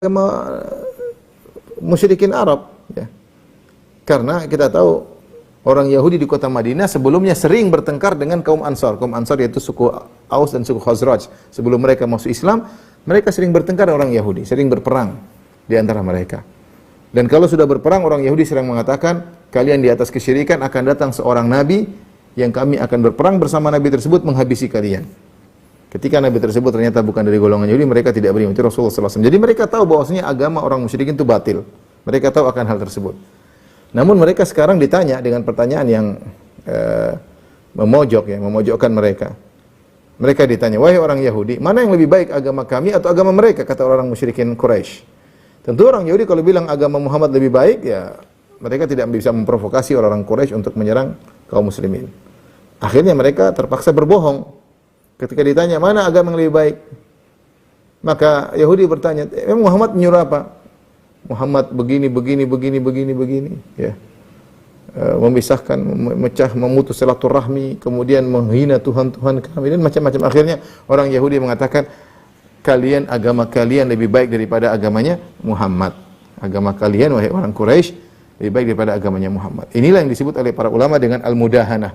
agama musyrikin Arab, ya. Karena kita tahu orang Yahudi di kota Madinah sebelumnya sering bertengkar dengan kaum Ansar. Kaum Ansar yaitu suku Aus dan suku Khazraj. Sebelum mereka masuk Islam, mereka sering bertengkar dengan orang Yahudi, sering berperang di antara mereka. Dan kalau sudah berperang, orang Yahudi sering mengatakan, kalian di atas kesyirikan, akan datang seorang nabi yang kami akan berperang bersama nabi tersebut menghabisi kalian. Ketika nabi tersebut ternyata bukan dari golongan Yahudi, mereka tidak beriman. Itu Rasulullah SAW. Jadi mereka tahu bahwasanya agama orang musyrikin itu batil. Mereka tahu akan hal tersebut. Namun mereka sekarang ditanya dengan pertanyaan yang memojokkan mereka. Mereka ditanya, wahai orang Yahudi, mana yang lebih baik, agama kami atau agama mereka? Kata orang musyrikin Quraisy. Tentu orang Yahudi kalau bilang agama Muhammad lebih baik, ya mereka tidak bisa memprovokasi orang-orang Quraisy untuk menyerang kaum muslimin. Akhirnya mereka terpaksa berbohong. Ketika ditanya, mana agama yang lebih baik? Maka Yahudi bertanya, Muhammad menyuruh apa? Muhammad begini, ya. Memisahkan, memecah, memutus silaturahmi, kemudian menghina Tuhan-Tuhan kami, dan macam-macam. Akhirnya orang Yahudi mengatakan, agama kalian lebih baik daripada agamanya Muhammad. Agama kalian, wahai orang Quraisy, lebih baik daripada agamanya Muhammad. Inilah yang disebut oleh para ulama dengan al-mudahanah.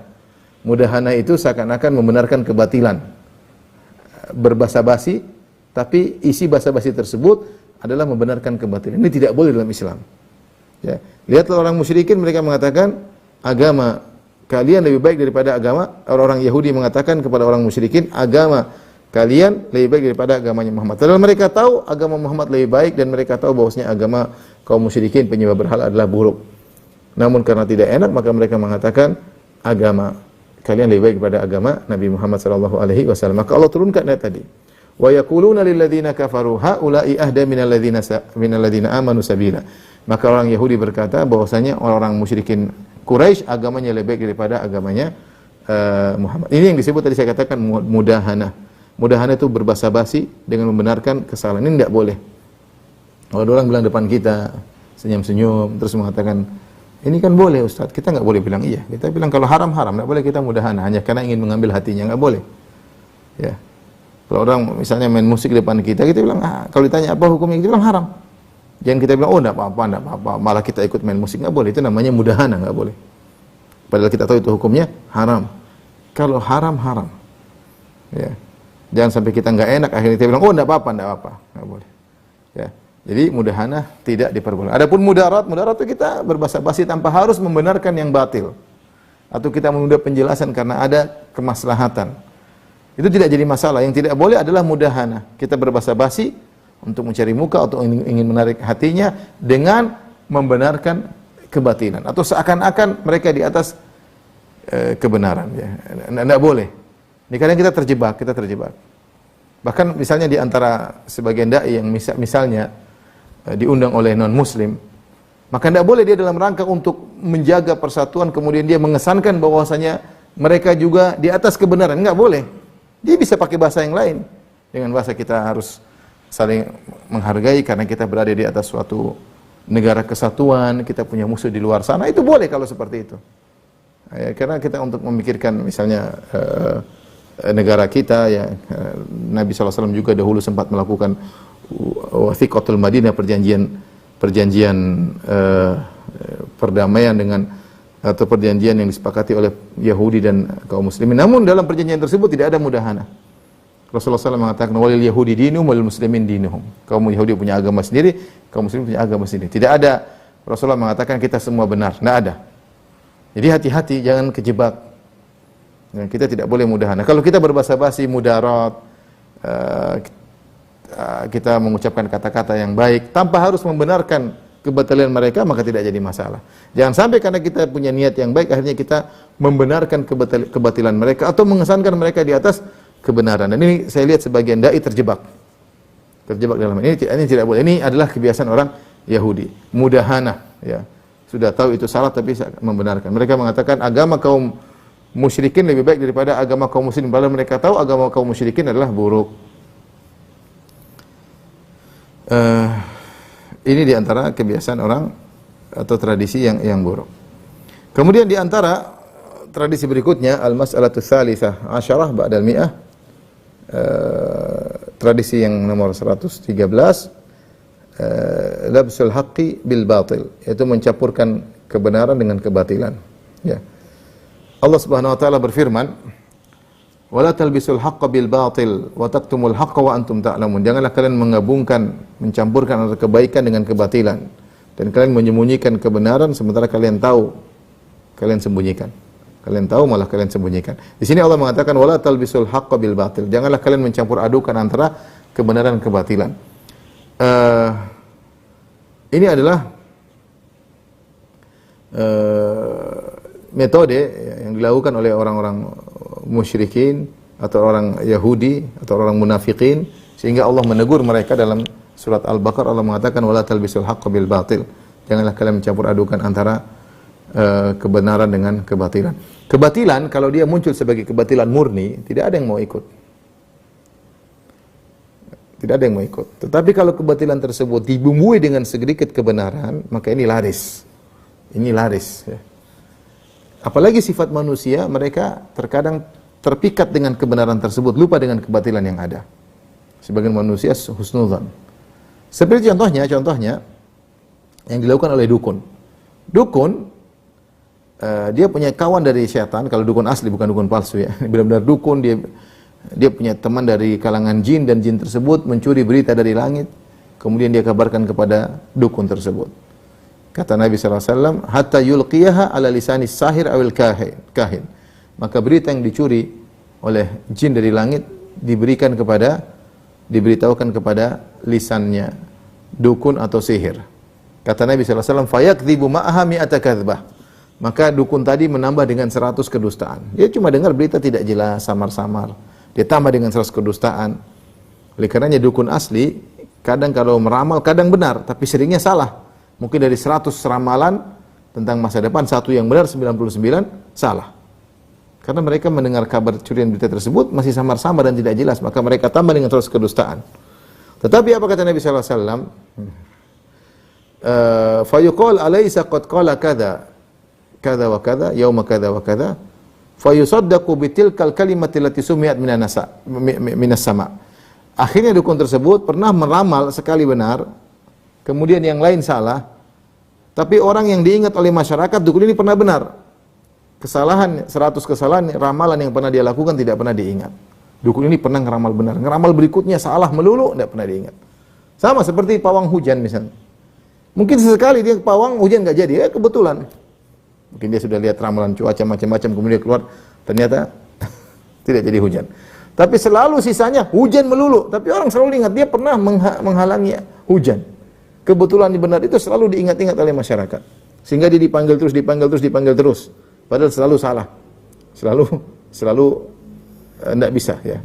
Mudahanah itu seakan-akan membenarkan kebatilan. Berbasa-basi, tapi isi basa-basi tersebut adalah membenarkan kebatilan. Ini tidak boleh dalam Islam. Ya. Lihatlah orang musyrikin, mereka mengatakan agama kalian lebih baik daripada agama, orang Yahudi mengatakan kepada orang musyrikin, agama kalian lebih baik daripada agamanya Muhammad. Padahal mereka tahu agama Muhammad lebih baik dan mereka tahu bahwasanya agama kaum musyrikin penyembah berhala adalah buruk. Namun karena tidak enak, maka mereka mengatakan agama kalian lebih baik daripada agama Nabi Muhammad sallallahu alaihi wasallam. Maka Allah turunkan ayat tadi. Wa yaquluna lil ladzina kafaru haula'i ahda minal ladzina amanu sabila. Maka orang Yahudi berkata bahwasanya orang-orang musyrikin Quraisy agamanya lebih baik daripada agamanya Muhammad. Ini yang disebut tadi saya katakan mudahanah. Mudahanah itu berbasa-basi dengan membenarkan kesalahan. Ini tidak boleh. Kalau orang bilang depan kita senyum-senyum terus mengatakan ini kan boleh Ustaz, kita nggak boleh bilang iya. Kita bilang kalau haram-haram, nggak boleh kita mudahanah hanya karena ingin mengambil hatinya, nggak boleh. Ya. Kalau orang misalnya main musik di depan kita bilang, kalau ditanya apa hukumnya, kita bilang haram. Jangan kita bilang, oh nggak apa-apa, malah kita ikut main musik, nggak boleh. Itu namanya mudahanah, nggak boleh. Padahal kita tahu itu hukumnya haram. Kalau haram, ya. Jangan sampai kita nggak enak, akhirnya kita bilang, oh nggak apa-apa, nggak boleh. Ya. Jadi mudahanah tidak diperbolehkan. Adapun mudarat itu kita berbasa-basi tanpa harus membenarkan yang batil. Atau kita menunda penjelasan karena ada kemaslahatan. Itu tidak jadi masalah. Yang tidak boleh adalah mudahanah. Kita berbasa-basi untuk mencari muka atau ingin menarik hatinya dengan membenarkan kebatilan. Atau seakan-akan mereka di atas kebenaran. Ya. Tidak boleh. Ini kadang kita terjebak. Bahkan misalnya di antara sebagian dai yang misalnya diundang oleh non-muslim, maka tidak boleh dia dalam rangka untuk menjaga persatuan, kemudian dia mengesankan bahwasanya mereka juga di atas kebenaran. Enggak boleh. Dia bisa pakai bahasa yang lain. Dengan bahasa kita harus saling menghargai karena kita berada di atas suatu negara kesatuan, kita punya musuh di luar sana. Itu boleh kalau seperti itu. Ya, karena kita untuk memikirkan misalnya negara kita, ya Nabi SAW juga dahulu sempat melakukan Wathiqatul Madinah, perjanjian perdamaian dengan atau perjanjian yang disepakati oleh Yahudi dan kaum muslimin. Namun dalam perjanjian tersebut tidak ada mudahanah. Rasulullah SAW mengatakan walil yahudi dinum walil muslimin dinuhum. Kaum Yahudi punya agama sendiri, kaum muslimin punya agama sendiri. Tidak ada Rasulullah mengatakan kita semua benar. Tidak ada. Jadi hati-hati, jangan kejebak. Kita tidak boleh mudahanah. Kalau kita berbasa-basi mudarat, kita mengucapkan kata-kata yang baik tanpa harus membenarkan kebatilan mereka, maka tidak jadi masalah. Jangan sampai karena kita punya niat yang baik akhirnya kita membenarkan kebatilan mereka atau mengesankan mereka di atas kebenaran. Dan ini saya lihat sebagian dai terjebak dalam ini tidak boleh. Ini adalah kebiasaan orang Yahudi, mudahanah, ya. Sudah tahu itu salah tapi membenarkan. Mereka mengatakan agama kaum musyrikin lebih baik daripada agama kaum muslimin, padahal mereka tahu agama kaum musyrikin adalah buruk. Ini diantara kebiasaan orang atau tradisi yang buruk. Kemudian diantara tradisi berikutnya al-mas'alatu tsalitsah asyarah ba'dal mi'ah, tradisi yang nomor 113 labsul haqqi bil batil, yaitu mencampurkan kebenaran dengan kebatilan. Ya. Allah Subhanahu wa taala berfirman, "Wala talbisul haqqo bil batil wa taktumul haqqo wa antum ta'lamun." Janganlah kalian menggabungkan, mencampurkan antara kebaikan dengan kebatilan, dan kalian menyembunyikan kebenaran sementara kalian tahu, kalian sembunyikan. Kalian tahu malah kalian sembunyikan. Di sini Allah mengatakan wala talbisul haqqo bil batil. Janganlah kalian mencampur adukan antara kebenaran dan kebatilan. Ini adalah metode yang dilakukan oleh orang-orang musyrikin atau orang Yahudi atau orang munafikin, sehingga Allah menegur mereka dalam surat Al-Baqarah. Allah mengatakan wala talbisul haqqo bil batil. Janganlah kalian mencampur adukan antara kebenaran dengan kebatilan. Kebatilan kalau dia muncul sebagai kebatilan murni, tidak ada yang mau ikut. Tidak ada yang mau ikut. Tetapi kalau kebatilan tersebut dibumbui dengan sedikit kebenaran, maka ini laris. Ini laris. Ya. Apalagi sifat manusia, mereka terkadang terpikat dengan kebenaran tersebut, lupa dengan kebatilan yang ada. Sebagian manusia husnudzan. Seperti contohnya yang dilakukan oleh dukun. Dukun, dia punya kawan dari syaitan, kalau dukun asli bukan dukun palsu ya. Benar-benar dukun, dia punya teman dari kalangan jin, dan jin tersebut mencuri berita dari langit, kemudian dia kabarkan kepada dukun tersebut. Kata Nabi SAW, hatta yulqiyaha ala lisani sahir awil kahin. Maka berita yang dicuri oleh jin dari langit diberitahukan kepada lisannya dukun atau sihir. Kata Nabi SAW, fayakdzibu ma'aha mi'ata kadzbah. Maka dukun tadi menambah dengan 100 kedustaan. Dia cuma dengar berita tidak jelas, samar-samar. Dia tambah dengan 100 kedustaan. Oleh karenanya dukun asli, kadang kalau meramal, kadang benar, tapi seringnya salah. Mungkin dari 100 ramalan tentang masa depan, satu yang benar, 99 salah. Karena mereka mendengar kabar curian berita tersebut masih samar-samar dan tidak jelas, maka mereka tambah dengan 100 kedustaan. Tetapi apa kata Nabi SAW? Fayuqal alaysa qad qala kadza wa kadza yauma kadza wa kadza fayusaddaqu bitilkal kalimati allati sumi'at minas sama. Akhirnya dukun tersebut pernah meramal sekali benar, kemudian yang lain salah, tapi orang yang diingat oleh masyarakat, dukun ini pernah benar. Kesalahan, 100 kesalahan, ramalan yang pernah dia lakukan tidak pernah diingat. Dukun ini pernah ngeramal benar, ngeramal berikutnya salah melulu, tidak pernah diingat. Sama seperti pawang hujan misalnya. Mungkin sesekali dia pawang hujan nggak jadi, kebetulan. Mungkin dia sudah lihat ramalan cuaca macam-macam, kemudian keluar, ternyata tidak jadi hujan. Tapi selalu sisanya hujan melulu, tapi orang selalu ingat dia pernah menghalangi hujan. Kebetulan benar itu selalu diingat-ingat oleh masyarakat. Sehingga dia dipanggil terus. Padahal selalu salah. Selalu tidak bisa ya.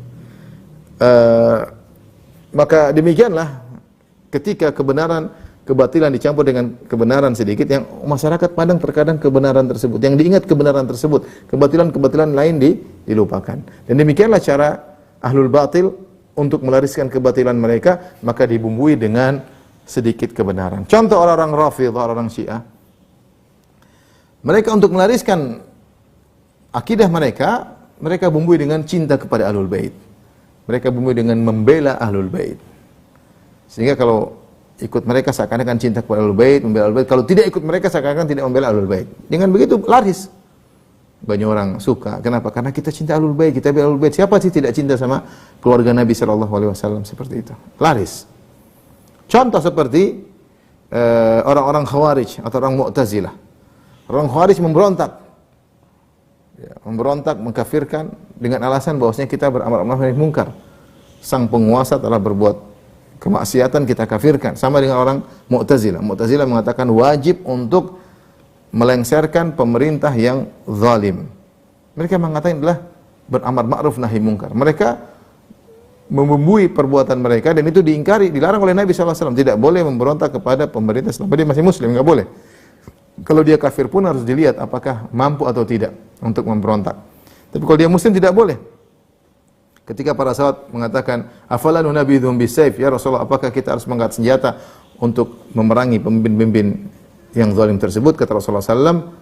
Maka demikianlah ketika kebatilan dicampur dengan kebenaran sedikit, yang masyarakat pandang terkadang kebenaran tersebut, yang diingat kebenaran tersebut, kebatilan-kebatilan lain dilupakan. Dan demikianlah cara ahlul batil untuk melariskan kebatilan mereka, maka dibumbui dengan sedikit kebenaran. Contoh orang-orang Rafidhah, orang-orang Syiah, mereka untuk melariskan akidah mereka bumbui dengan cinta kepada ahlul bait. Mereka bumbui dengan membela ahlul bait. Sehingga kalau ikut mereka seakan-akan cinta kepada ahlul bait, membela ahlul bait. Kalau tidak ikut mereka seakan-akan tidak membela ahlul bait. Dengan begitu laris. Banyak orang suka. Kenapa? Karena kita cinta ahlul bait, kita bela ahlul bait. Siapa sih tidak cinta sama keluarga Nabi SAW seperti itu? Laris. Contoh seperti orang-orang Khawarij atau orang Mu'tazilah. Orang Khawarij memberontak, mengkafirkan dengan alasan bahwasanya kita beramar ma'ruf nahi munkar. Sang penguasa telah berbuat kemaksiatan, kita kafirkan. Sama dengan orang Mu'tazilah. Mu'tazilah mengatakan wajib untuk melengsarkan pemerintah yang zalim. Mereka mengatakan adalah beramar ma'ruf nahi munkar. Mereka membumbui perbuatan mereka, dan itu diingkari, dilarang oleh Nabi SAW. Tidak boleh memberontak kepada pemerintah selama dia masih muslim, nggak boleh. Kalau dia kafir pun harus dilihat apakah mampu atau tidak untuk memberontak. Tapi kalau dia muslim tidak boleh. Ketika para sahabat mengatakan, afala nunabidhum bisayf, ya Rasulullah, apakah kita harus mengangkat senjata untuk memerangi pemimpin-pemimpin yang zalim tersebut? Kata Rasulullah SAW,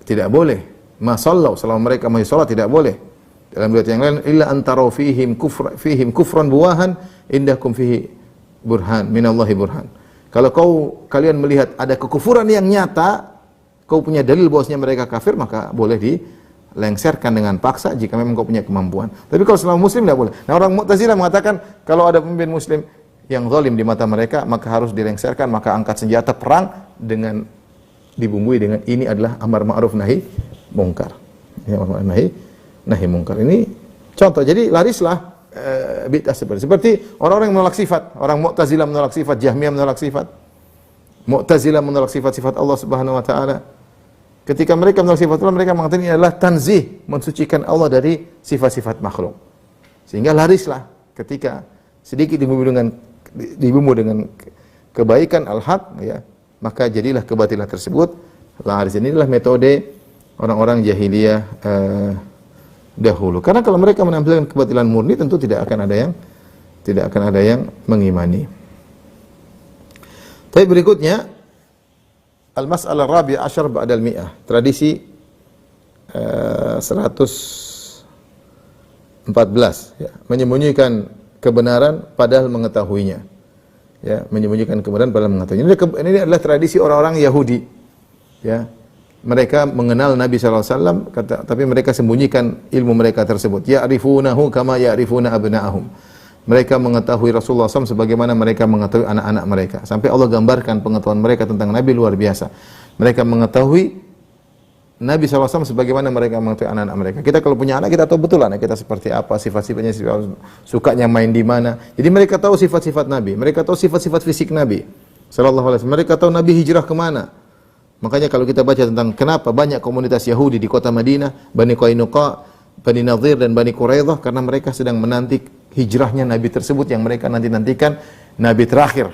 tidak boleh. Ma sallau, selama mereka masih salat tidak boleh. Dalam riwayat yang lain, illa antara fihim kufran buwahan indakum fihi burhan, minallahi burhan. Kalau kalian melihat ada kekufuran yang nyata, kau punya dalil bahwasanya mereka kafir, maka boleh dilengserkan dengan paksa jika memang kau punya kemampuan. Tapi kalau selama muslim tidak boleh. Nah, orang Mu'tazilah mengatakan kalau ada pemimpin muslim yang zalim di mata mereka, maka harus dilengserkan, maka angkat senjata perang dengan dibumbui dengan ini adalah amar ma'ruf nahi mungkar. Ya, amar ma'ruf nahi mungkar. Ini contoh. Jadi larislah bid'ah seperti orang-orang yang menolak sifat, orang Mu'tazilah menolak sifat, Jahmiyah menolak sifat. Mu'tazilah menolak sifat-sifat Allah Subhanahu wa taala. Ketika mereka menolak sifat Allah, mereka mengatakan ini adalah tanzih, mensucikan Allah dari sifat-sifat makhluk. Sehingga larislah ketika sedikit dibumbu dengan kebaikan al-haq, ya, maka jadilah kebatilan tersebut laris. Inilah metode orang-orang jahiliyah dahulu. Karena kalau mereka menampilkan kebatilan murni, tentu tidak akan ada yang mengimani. Tapi berikutnya al-mas'alah rabi'ah asyar ba'dal mi'ah. Tradisi 114, ya, menyembunyikan kebenaran padahal mengetahuinya. Ya, menyembunyikan kebenaran padahal mengetahuinya. Ini adalah tradisi orang-orang Yahudi. Ya. Mereka mengenal Nabi SAW, tapi mereka sembunyikan ilmu mereka tersebut. Ya'rifunahu kama ya'rifuna abna'ahum. Mereka mengetahui Rasulullah SAW sebagaimana mereka mengetahui anak-anak mereka. Sampai Allah gambarkan pengetahuan mereka tentang Nabi luar biasa. Mereka mengetahui Nabi SAW sebagaimana mereka mengetahui anak-anak mereka. Kita kalau punya anak, kita tahu betul anak kita seperti apa, sifat-sifatnya, sukanya main di mana. Jadi mereka tahu sifat-sifat Nabi. Mereka tahu sifat-sifat fisik Nabi SAW. Mereka tahu Nabi hijrah kemana. Makanya kalau kita baca tentang kenapa banyak komunitas Yahudi di kota Madinah, Bani Qainuqa, Bani Nadhir dan Bani Quraidah, karena mereka sedang menanti hijrahnya Nabi tersebut yang mereka nanti-nantikan Nabi terakhir.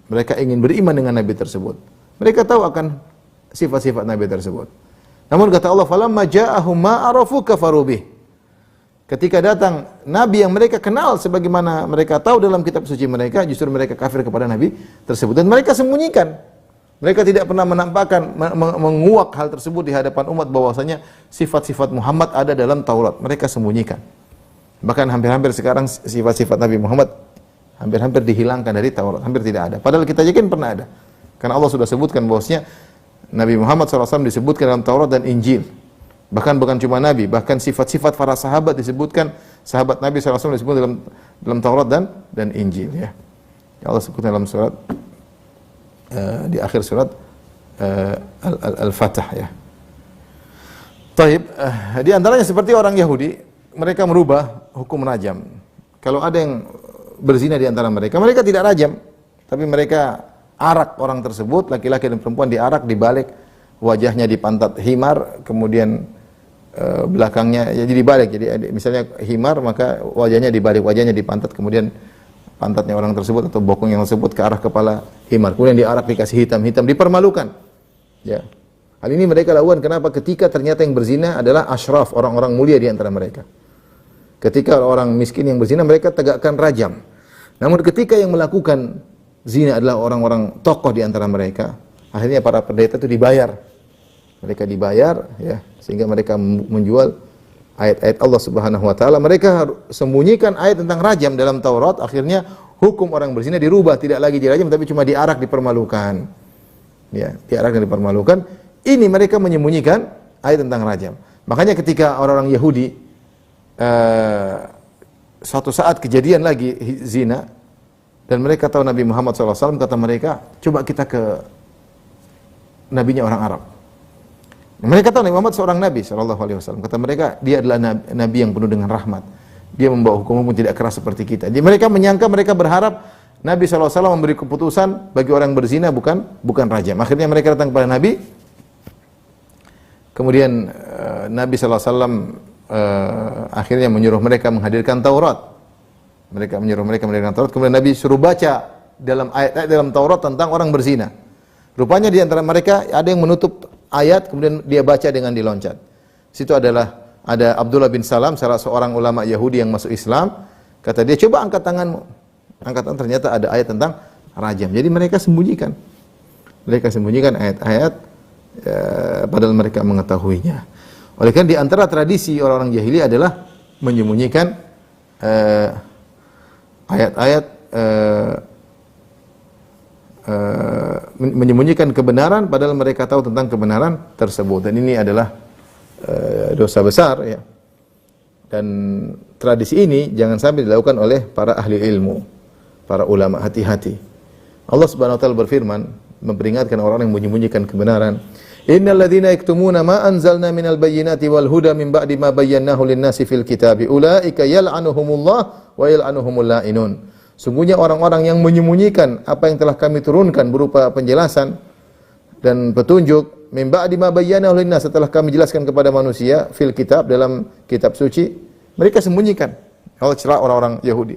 Mereka ingin beriman dengan Nabi tersebut. Mereka tahu akan sifat-sifat Nabi tersebut. Namun kata Allah, "Falamma ja'ahum ma arafu kafaru bih." Ketika datang Nabi yang mereka kenal sebagaimana mereka tahu dalam kitab suci mereka, justru mereka kafir kepada Nabi tersebut. Dan mereka sembunyikan. Mereka tidak pernah menampakkan, menguak hal tersebut di hadapan umat bahwasanya sifat-sifat Muhammad ada dalam Taurat. Mereka sembunyikan. Bahkan hampir-hampir sekarang sifat-sifat Nabi Muhammad hampir-hampir dihilangkan dari Taurat. Hampir tidak ada. Padahal kita yakin pernah ada. Karena Allah sudah sebutkan bahwasanya Nabi Muhammad SAW disebutkan dalam Taurat dan Injil. Bahkan bukan cuma Nabi, bahkan sifat-sifat para sahabat disebutkan, sahabat Nabi SAW disebut dalam Taurat dan Injil. Ya. Allah sebutkan dalam surat di akhir surat Al-Fatah, ya. Taib, di antaranya seperti orang Yahudi, mereka merubah hukum rajam. Kalau ada yang berzina di antara mereka, mereka tidak rajam, tapi mereka arak orang tersebut, laki-laki dan perempuan diarak, dibalik, wajahnya di pantat himar, kemudian belakangnya jadi dibalik. Jadi misalnya himar, maka wajahnya dibalik, wajahnya di pantat, kemudian pantatnya orang tersebut atau bokong yang tersebut ke arah kepala himar. Kemudian diarak, dikasih hitam-hitam, dipermalukan. Ya. Hal ini mereka lakukan kenapa? Ketika ternyata yang berzina adalah asyraf, orang-orang mulia di antara mereka. Ketika orang miskin yang berzina, mereka tegakkan rajam. Namun ketika yang melakukan zina adalah orang-orang tokoh di antara mereka, akhirnya para pendeta itu dibayar. Mereka dibayar, ya, sehingga mereka menjual ayat-ayat Allah Subhanahu wa taala. Mereka sembunyikan ayat tentang rajam dalam Taurat, akhirnya hukum orang berzina dirubah, tidak lagi dirajam tapi cuma diarak, dipermalukan. Ya, diarak dan dipermalukan. Ini mereka menyembunyikan ayat tentang rajam. Makanya ketika orang-orang Yahudi suatu saat kejadian lagi zina dan mereka tahu Nabi Muhammad SAW, kata mereka, coba kita ke nabinya orang Arab. Mereka tahu Nabi Muhammad seorang Nabi SAW. Kata mereka, dia adalah Nabi yang penuh dengan rahmat. Dia membawa hukum-hukum tidak keras seperti kita. Jadi mereka menyangka, mereka berharap Nabi SAW memberi keputusan bagi orang berzina bukan rajam. Akhirnya mereka datang kepada Nabi. Kemudian Nabi SAW akhirnya menyuruh mereka menghadirkan Taurat. Mereka menyuruh mereka menghadirkan Taurat. Kemudian Nabi suruh baca dalam ayat-ayat dalam Taurat tentang orang berzina. Rupanya di antara mereka ada yang menutup ayat, kemudian dia baca dengan diloncat. Situ ada Abdullah bin Salam, salah seorang ulama Yahudi yang masuk Islam. Kata dia, coba angkat tanganmu. Angkat tangan, ternyata ada ayat tentang rajam. Jadi mereka sembunyikan. Mereka sembunyikan ayat-ayat padahal mereka mengetahuinya. Oleh karena di antara tradisi orang-orang jahili adalah menyembunyikan ayat-ayat menyembunyikan kebenaran padahal mereka tahu tentang kebenaran tersebut. Dan ini adalah dosa besar ya. Dan tradisi ini jangan sampai dilakukan oleh para ahli ilmu, para ulama. Hati-hati. Allah Subhanahu wa taala berfirman memperingatkan orang yang menyembunyikan kebenaran. Innal ladzina yaktumuna ma anzalna minal bayyinati wal huda min ba'di ma bayyanahu lin-nasi fil kitabi ulaika yal'anuhumullah wa yal'anuhumul la'inun. Sungguhnya orang-orang yang menyembunyikan apa yang telah kami turunkan berupa penjelasan dan petunjuk min ba'di ma bayyanahu lin-nas, setelah kami jelaskan kepada manusia fil kitab, dalam kitab suci, mereka sembunyikan. Allah cerah orang-orang Yahudi.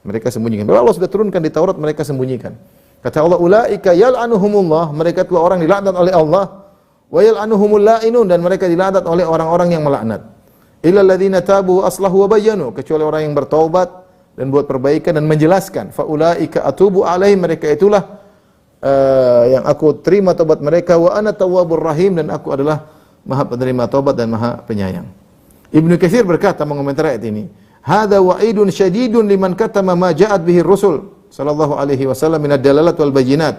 Mereka sembunyikan. Bahwa Allah sudah turunkan di Taurat, mereka sembunyikan. Kata Allah, ulaika yal'anuhumullah, mereka telah orang dilaknat oleh Allah. Wa yal'anuhumul la'inun, dan mereka dilaknat oleh orang-orang yang melaknat. Illal ladzina tabu aslahu wa bayyanu, kecuali orang yang bertaubat dan buat perbaikan dan menjelaskan. Fa ulaika atubu alaihim, mereka itulah yang aku terima taubat mereka. Wa ana tawwabur rahim, dan aku adalah Maha penerima taubat dan Maha penyayang. Ibnu Katsir berkata mengomentari ayat ini, hadza wa'idun syadidun liman katama ma ja'at bihi Rasul sallallahu alaihi wasallam min ad-dalalat wal bayyinat.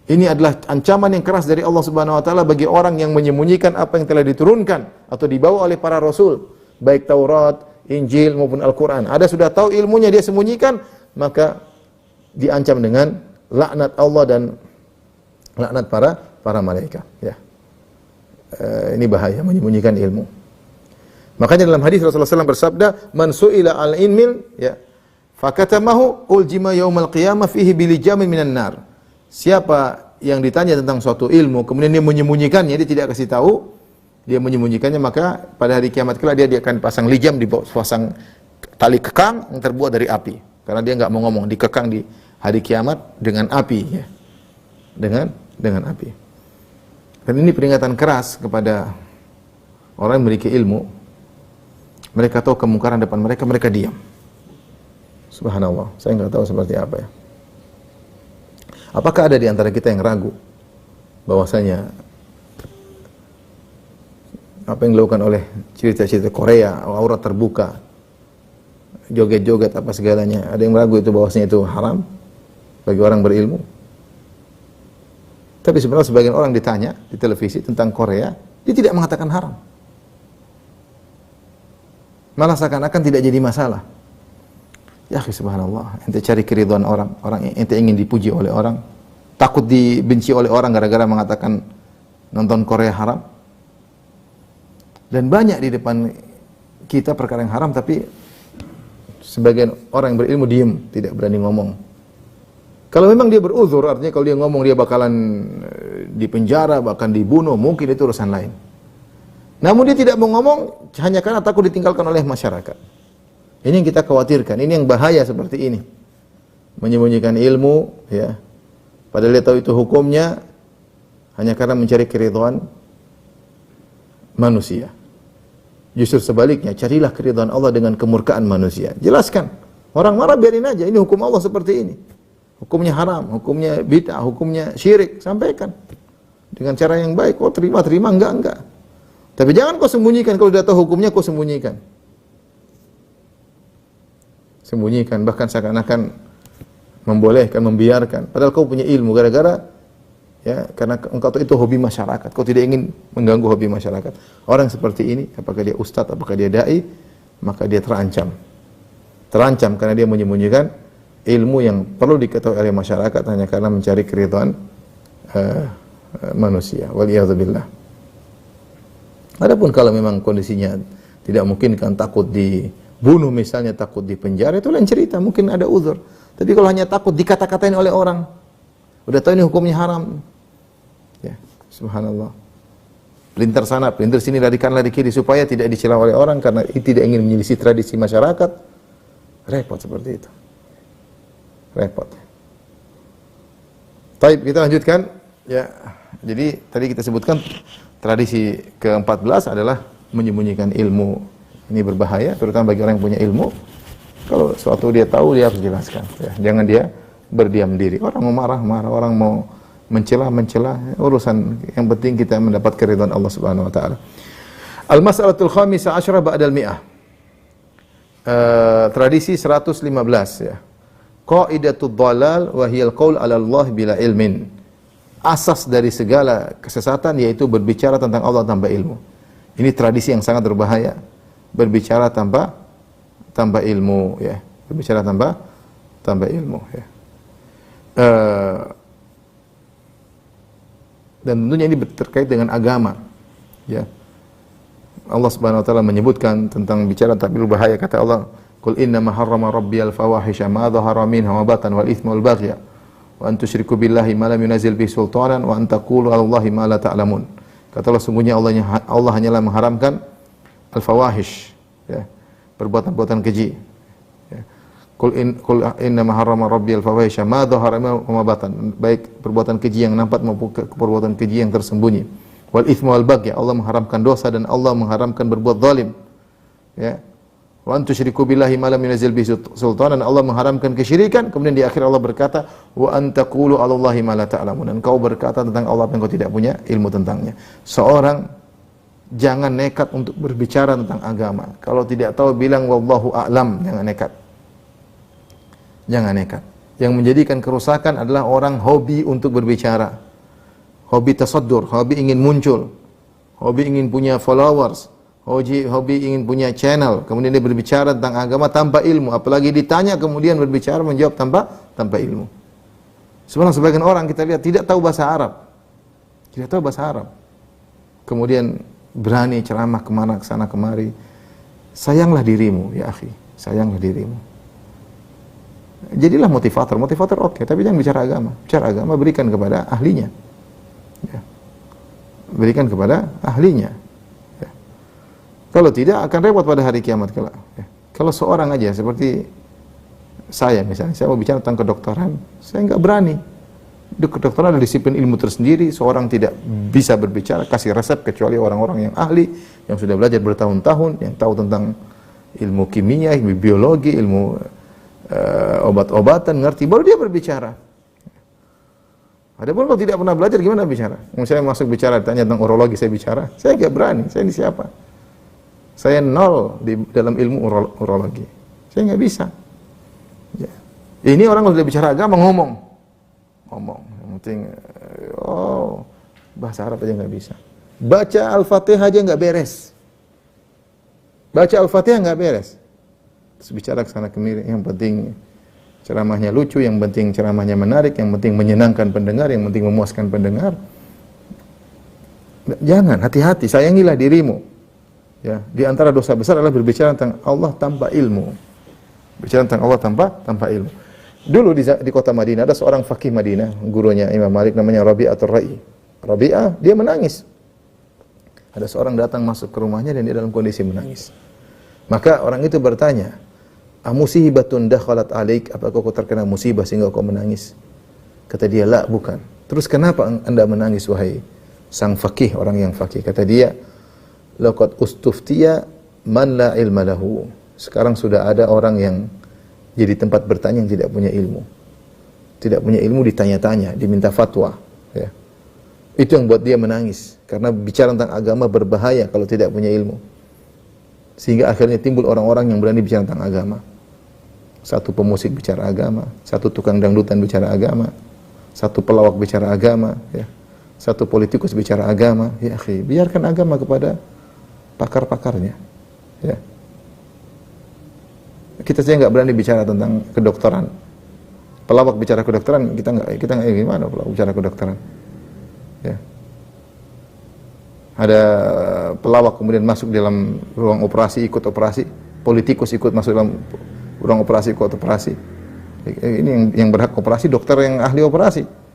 Ini adalah ancaman yang keras dari Allah Subhanahu wa taala bagi orang yang menyembunyikan apa yang telah diturunkan atau dibawa oleh para rasul, baik Taurat, Injil maupun Al-Qur'an. Ada sudah tahu ilmunya dia sembunyikan, maka diancam dengan laknat Allah dan laknat para malaikat, ya. Ini bahaya menyembunyikan ilmu. Makanya dalam hadis Rasulullah SAW bersabda, "Man su'ila al-ilmin, ya, fakatamahu uljima yaumal qiyamah fihi bilijamin minan nar." Siapa yang ditanya tentang suatu ilmu kemudian dia menyembunyikannya, dia tidak kasih tahu, dia menyembunyikannya, maka pada hari kiamat kelak dia akan pasang lijam, dipasang tali kekang yang terbuat dari api. Karena dia enggak mau ngomong, dikekang di hari kiamat dengan api, ya. Dengan api. Dan ini peringatan keras kepada orang yang memiliki ilmu. Mereka tahu kemungkaran depan mereka, mereka diam. Subhanallah, saya enggak tahu seperti apa, ya. Apakah ada di antara kita yang ragu bahwasanya apa yang dilakukan oleh cerita-cerita Korea, aurat terbuka, joget-joget apa segalanya, ada yang ragu itu bahwasanya itu haram bagi orang berilmu? Tapi sebenarnya sebagian orang ditanya di televisi tentang Korea, dia tidak mengatakan haram. Malah seakan-akan tidak jadi masalah. Ya subhanallah, ente cari keridhaan orang, ente ingin dipuji oleh orang, takut dibenci oleh orang gara-gara mengatakan nonton Korea haram. Dan banyak di depan kita perkara yang haram, tapi sebagian orang yang berilmu diem, tidak berani ngomong. Kalau memang dia beruzur, artinya kalau dia ngomong dia bakalan dipenjara, bahkan dibunuh, mungkin itu urusan lain. Namun dia tidak mau ngomong hanya karena takut ditinggalkan oleh masyarakat. Ini yang kita khawatirkan, ini yang bahaya seperti ini. Menyembunyikan ilmu, ya. Padahal dia tahu itu hukumnya hanya karena mencari keridhaan manusia. Justru sebaliknya, carilah keridhaan Allah dengan kemurkaan manusia. Jelaskan. Orang marah biarin aja, ini hukum Allah seperti ini. Hukumnya haram, hukumnya bid'ah, hukumnya syirik, sampaikan. Dengan cara yang baik, kau terima, enggak. Tapi jangan kau sembunyikan, kalau sudah tahu hukumnya kau sembunyikan. Sembunyikan, bahkan seakan-akan membolehkan, membiarkan. Padahal kau punya ilmu, gara-gara ya, karena engkau tahu itu hobi masyarakat. Kau tidak ingin mengganggu hobi masyarakat. Orang seperti ini, apakah dia ustadz, apakah dia dai, maka dia terancam. Terancam karena dia menyembunyikan ilmu yang perlu diketahui oleh masyarakat hanya karena mencari keridhaan manusia. Waliyadzubillah. Adapun kalau memang kondisinya tidak mungkin, kan takut dibunuh misalnya, takut dipenjara, itu lain cerita, mungkin ada uzur. Tapi kalau hanya takut dikata-katain oleh orang, udah tahu ini hukumnya haram, ya subhanallah, pelintir sana, pelintir sini, lari kanan, lari kiri, supaya tidak dicela oleh orang karena tidak ingin menyelisih tradisi masyarakat, repot seperti itu, repot. Baik, kita lanjutkan, ya. Jadi tadi kita sebutkan tradisi ke-14 adalah menyembunyikan ilmu. Ini berbahaya, terutama bagi orang yang punya ilmu. Kalau suatu dia tahu, dia harus jelaskan. Ya, jangan dia berdiam diri. Orang mau marah, orang mau mencela, urusan yang penting kita mendapat keridhaan Allah Subhanahu wa taala. Al-mas'alatul khamisah asyarah ba'dal mi'ah. Tradisi 115, ya. Qaidatud dhalal wa hiyal qaul 'ala Allah bila ilmin. Asas dari segala kesesatan yaitu berbicara tentang Allah tanpa ilmu. Ini tradisi yang sangat berbahaya. Berbicara tanpa ilmu, ya. Berbicara tanpa ilmu, ya. Dan tentunya ini terkait dengan agama, ya. Allah Subhanahu wa taala menyebutkan tentang bicara tapi berbahaya, kata Allah, "Qul inna ma harrama rabbiyal fawahisha ma dhahara minha wa batan wal itsma wal baghya wa an tusyriku billahi ma lam yunzil bihi sultanan wa an taqulu 'ala Allahi ma la ta'lamun." Kata Allah, sungguhnya Allah hanyalah mengharamkan al-fawahish, ya, perbuatan-perbuatan keji. Ya. Qul inna ma harrama rabbiyal fawahisha ma dhahara minha wa batan, baik perbuatan keji yang nampak maupun perbuatan keji yang tersembunyi. Wal itsma wal baghya, Allah mengharamkan dosa dan Allah mengharamkan berbuat zalim. Ya. Wa an tusyriku billahi ma lam yunzil bihi sultanan, Allah mengharamkan kesyirikan. Kemudian di akhir Allah berkata, wa an taqulu 'ala Allahi ma la ta'lamun, dan kau berkata tentang Allah apa yang kau tidak punya ilmu tentangnya. Seorang jangan nekat untuk berbicara tentang agama. Kalau tidak tahu bilang wallahu a'lam, jangan nekat. Jangan nekat. Yang menjadikan kerusakan adalah orang hobi untuk berbicara. Hobi tasaddur, hobi ingin muncul, hobi ingin punya followers, hobi ingin punya channel, kemudian dia berbicara tentang agama tanpa ilmu, apalagi ditanya kemudian berbicara menjawab tanpa ilmu. Sebagian orang kita lihat tidak tahu bahasa Arab. Tidak tahu bahasa Arab. Kemudian berani ceramah kemana, kesana kemari. Sayanglah dirimu, ya akhi, sayanglah dirimu. Jadilah motivator oke, tapi jangan bicara agama. Bicara agama berikan kepada ahlinya. Ya. Berikan kepada ahlinya. Ya. Kalau tidak akan repot pada hari kiamat kelak. Ya. Kalau seorang aja seperti saya misalnya, saya mau bicara tentang kedokteran, saya nggak berani. Di kedokteran ada disiplin ilmu tersendiri, seorang tidak bisa berbicara, kasih resep kecuali orang-orang yang ahli, yang sudah belajar bertahun-tahun, yang tahu tentang ilmu kimia, ilmu biologi, ilmu obat-obatan, ngerti, baru dia berbicara. Adapun kalau tidak pernah belajar, gimana bicara? Misalnya masuk bicara, ditanya tentang urologi, saya bicara, saya nggak berani, saya ini siapa? Saya nol di dalam ilmu urologi, saya nggak bisa. Ya. Ini orang kalau sudah bicara agama ngomong, yang penting, bahasa Arab aja nggak bisa. Baca Al-Fatihah aja nggak beres. Baca Al-Fatihah nggak beres. Terus bicara ke sana kemari, yang penting ceramahnya lucu, yang penting ceramahnya menarik, yang penting menyenangkan pendengar, yang penting memuaskan pendengar. Jangan, hati-hati, sayangilah dirimu. Ya, di antara dosa besar adalah berbicara tentang Allah tanpa ilmu. Bicara tentang Allah tanpa ilmu. Dulu di kota Madinah ada seorang fakih Madinah, gurunya Imam Malik, namanya Rabi'atul Ra'i. Rabi'ah, dia menangis. Ada seorang datang masuk ke rumahnya dan dia dalam kondisi menangis. Maka orang itu bertanya, "Amusibatun dakhalat alaik?" Apakah kau terkena musibah sehingga kau menangis? Kata dia, "La, bukan." "Terus kenapa Anda menangis wahai sang fakih, orang yang fakih?" Kata dia, "Laqad ustuftiya man la ilma lahu." Sekarang sudah ada orang yang jadi tempat bertanya yang tidak punya ilmu. Tidak punya ilmu ditanya-tanya, diminta fatwa, ya. Itu yang buat dia menangis, karena bicara tentang agama berbahaya kalau tidak punya ilmu. Sehingga akhirnya timbul orang-orang yang berani bicara tentang agama. Satu pemusik bicara agama, satu tukang dangdutan bicara agama, satu pelawak bicara agama, ya. Satu politikus bicara agama. Ya akhi, biarkan agama kepada pakar-pakarnya, ya. Kita saja nggak berani bicara tentang kedokteran. Pelawak bicara kedokteran, kita nggak gimana pelawak bicara kedokteran, ya. Ada pelawak kemudian masuk dalam ruang operasi, ikut operasi, politikus ikut masuk dalam ruang operasi, ikut operasi. Ini yang berhak operasi dokter yang ahli operasi.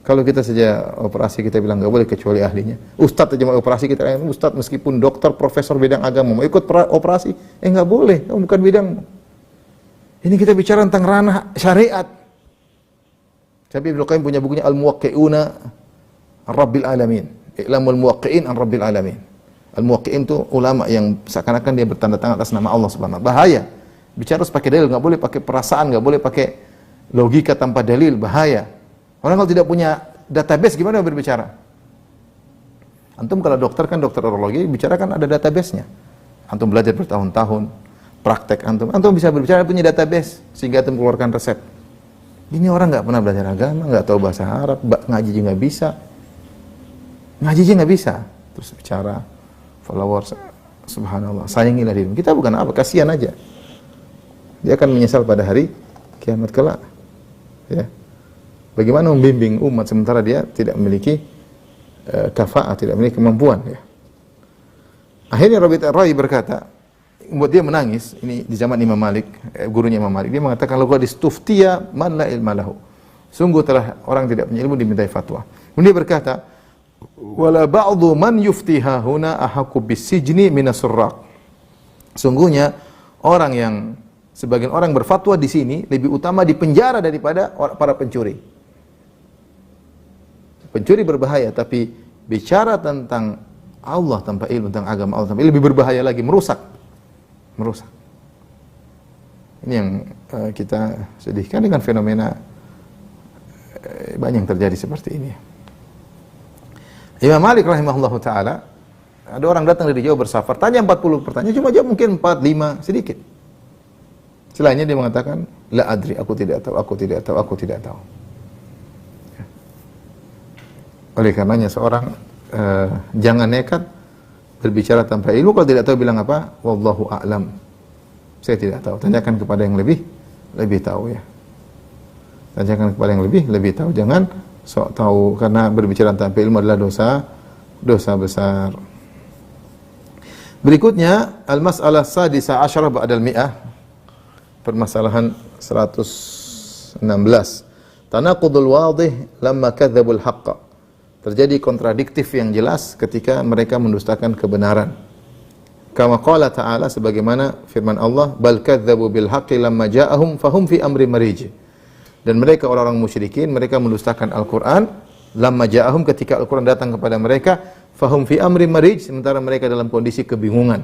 Kalau kita saja operasi kita bilang nggak boleh kecuali ahlinya. Ustadz aja mau operasi kita bilang ustadz, meskipun dokter, profesor bidang agama mau ikut operasi, nggak boleh, bukan bidangmu. Ini kita bicara tentang ranah syariat. Tapi Ibnu Qayyim punya bukunya Al-Muwaqqi'una Rabbil Alamin. I'lamul Muwaqqi'in an Rabbil Alamin. Al-Muwaqqi'in itu ulama yang seakan-akan dia bertanda tangan atas nama Allah Subhanahu wa taala. Bahaya. Bicara harus pakai dalil, enggak boleh pakai perasaan, enggak boleh pakai logika tanpa dalil, bahaya. Orang kalau tidak punya database gimana berbicara? Antum kalau dokter kan dokter urologi bicara kan ada database-nya. Antum belajar bertahun-tahun, praktek antum. Antum bisa berbicara, punya database sehingga antum keluarkan resep. Ini orang nggak pernah belajar agama, nggak tahu bahasa Arab, ngaji juga nggak bisa. Ngaji aja nggak bisa. Terus bicara followers, subhanallah, sayangilah dirimu. Kita bukan apa, kasihan aja. Dia akan menyesal pada hari kiamat kelak. Ya. Bagaimana membimbing umat sementara dia tidak memiliki kafa'ah, tidak memiliki kemampuan. Ya. Akhirnya Rabi' Ar-Ra'i berkata, membuat dia menangis. Ini di zaman Imam Malik, gurunya Imam Malik. Dia mengatakan, "Lalu istuftiya man la ilma lahu." Sungguh telah orang tidak punya ilmu dimintai fatwa. Kemudian dia berkata, "Wala ba'dhu man yuftiha huna ahaqqu bis-sijni minas surraq." Sungguhnya sebagian orang berfatwa di sini lebih utama di penjara daripada para pencuri. Pencuri berbahaya, tapi bicara tentang Allah tanpa ilmu, tentang agama Allah tanpa ilmu, lebih berbahaya lagi, merusak. Ini yang kita sedihkan dengan fenomena banyak yang terjadi seperti ini. Imam Malik rahimahullahu taala, ada orang datang dari jauh bersafar, tanya 40 pertanyaan, cuma jawab mungkin 4, 5, sedikit. Selainnya dia mengatakan, la adri, aku tidak tahu. Oleh karenanya seorang jangan nekat berbicara tanpa ilmu. Kalau tidak tahu bilang apa? Wallahu a'lam. Saya tidak tahu. Tanyakan kepada yang lebih tahu ya. Tanyakan kepada yang lebih tahu. Jangan sok tahu, karena berbicara tanpa ilmu adalah dosa besar. Berikutnya al-mas'alah sadisa asyarah ba'dal mi'ah. Permasalahan 116. Tanaqudul wadih lamma kadzdzabul haqq. Terjadi kontradiktif yang jelas ketika mereka mendustakan kebenaran. Kama qala ta'ala, sebagaimana firman Allah, bal kadzdzabu bil haqqi lamma ja'ahum fahum fi amri marij. Dan mereka orang-orang musyrikin, mereka mendustakan Al-Qur'an lamma ja'ahum, ketika Al-Qur'an datang kepada mereka, fahum fi amri marij, sementara mereka dalam kondisi kebingungan.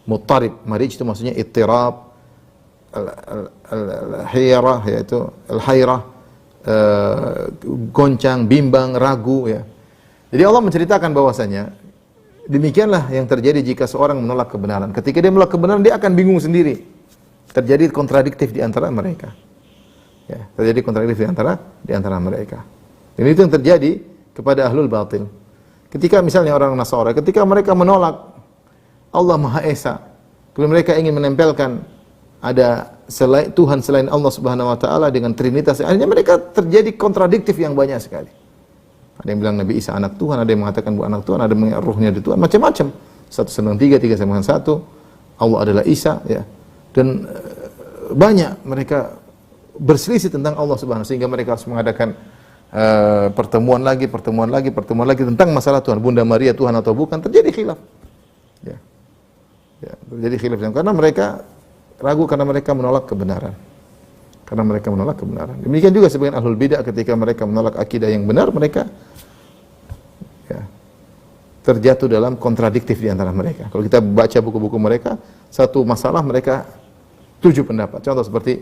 Muttarib, marij itu maksudnya ittirab, al-hayrah, yaitu al-hayrah, goncang, bimbang, ragu ya. Jadi Allah menceritakan bahwasanya demikianlah yang terjadi jika seorang menolak kebenaran. Ketika dia menolak kebenaran, dia akan bingung sendiri. Terjadi kontradiktif di antara mereka. Ya, terjadi kontradiktif di antara mereka. Dan itu yang terjadi kepada ahlul batil. Ketika misalnya orang Nasara, ketika mereka menolak Allah Maha Esa, kemudian mereka ingin menempelkan ada Tuhan selain Allah Subhanahu wa taala dengan trinitas, akhirnya mereka terjadi kontradiktif yang banyak sekali. Ada yang bilang Nabi Isa anak Tuhan, ada yang mengatakan bukan anak Tuhan, ada yang mengatakan ruhnya di Tuhan, macam-macam. Satu senang tiga, tiga sama satu. Allah adalah Isa ya. Dan banyak mereka berselisih tentang Allah Subhanahu, sehingga mereka harus mengadakan pertemuan lagi tentang masalah Tuhan. Bunda Maria Tuhan atau bukan, terjadi khilaf. Ya. Ya, terjadi khilaf karena mereka ragu, karena mereka menolak kebenaran. Demikian juga sebagian ahlul bidah, ketika mereka menolak akidah yang benar, mereka ya, terjatuh dalam kontradiktif di antara mereka. Kalau kita baca buku-buku mereka, satu masalah mereka 7 pendapat. Contoh seperti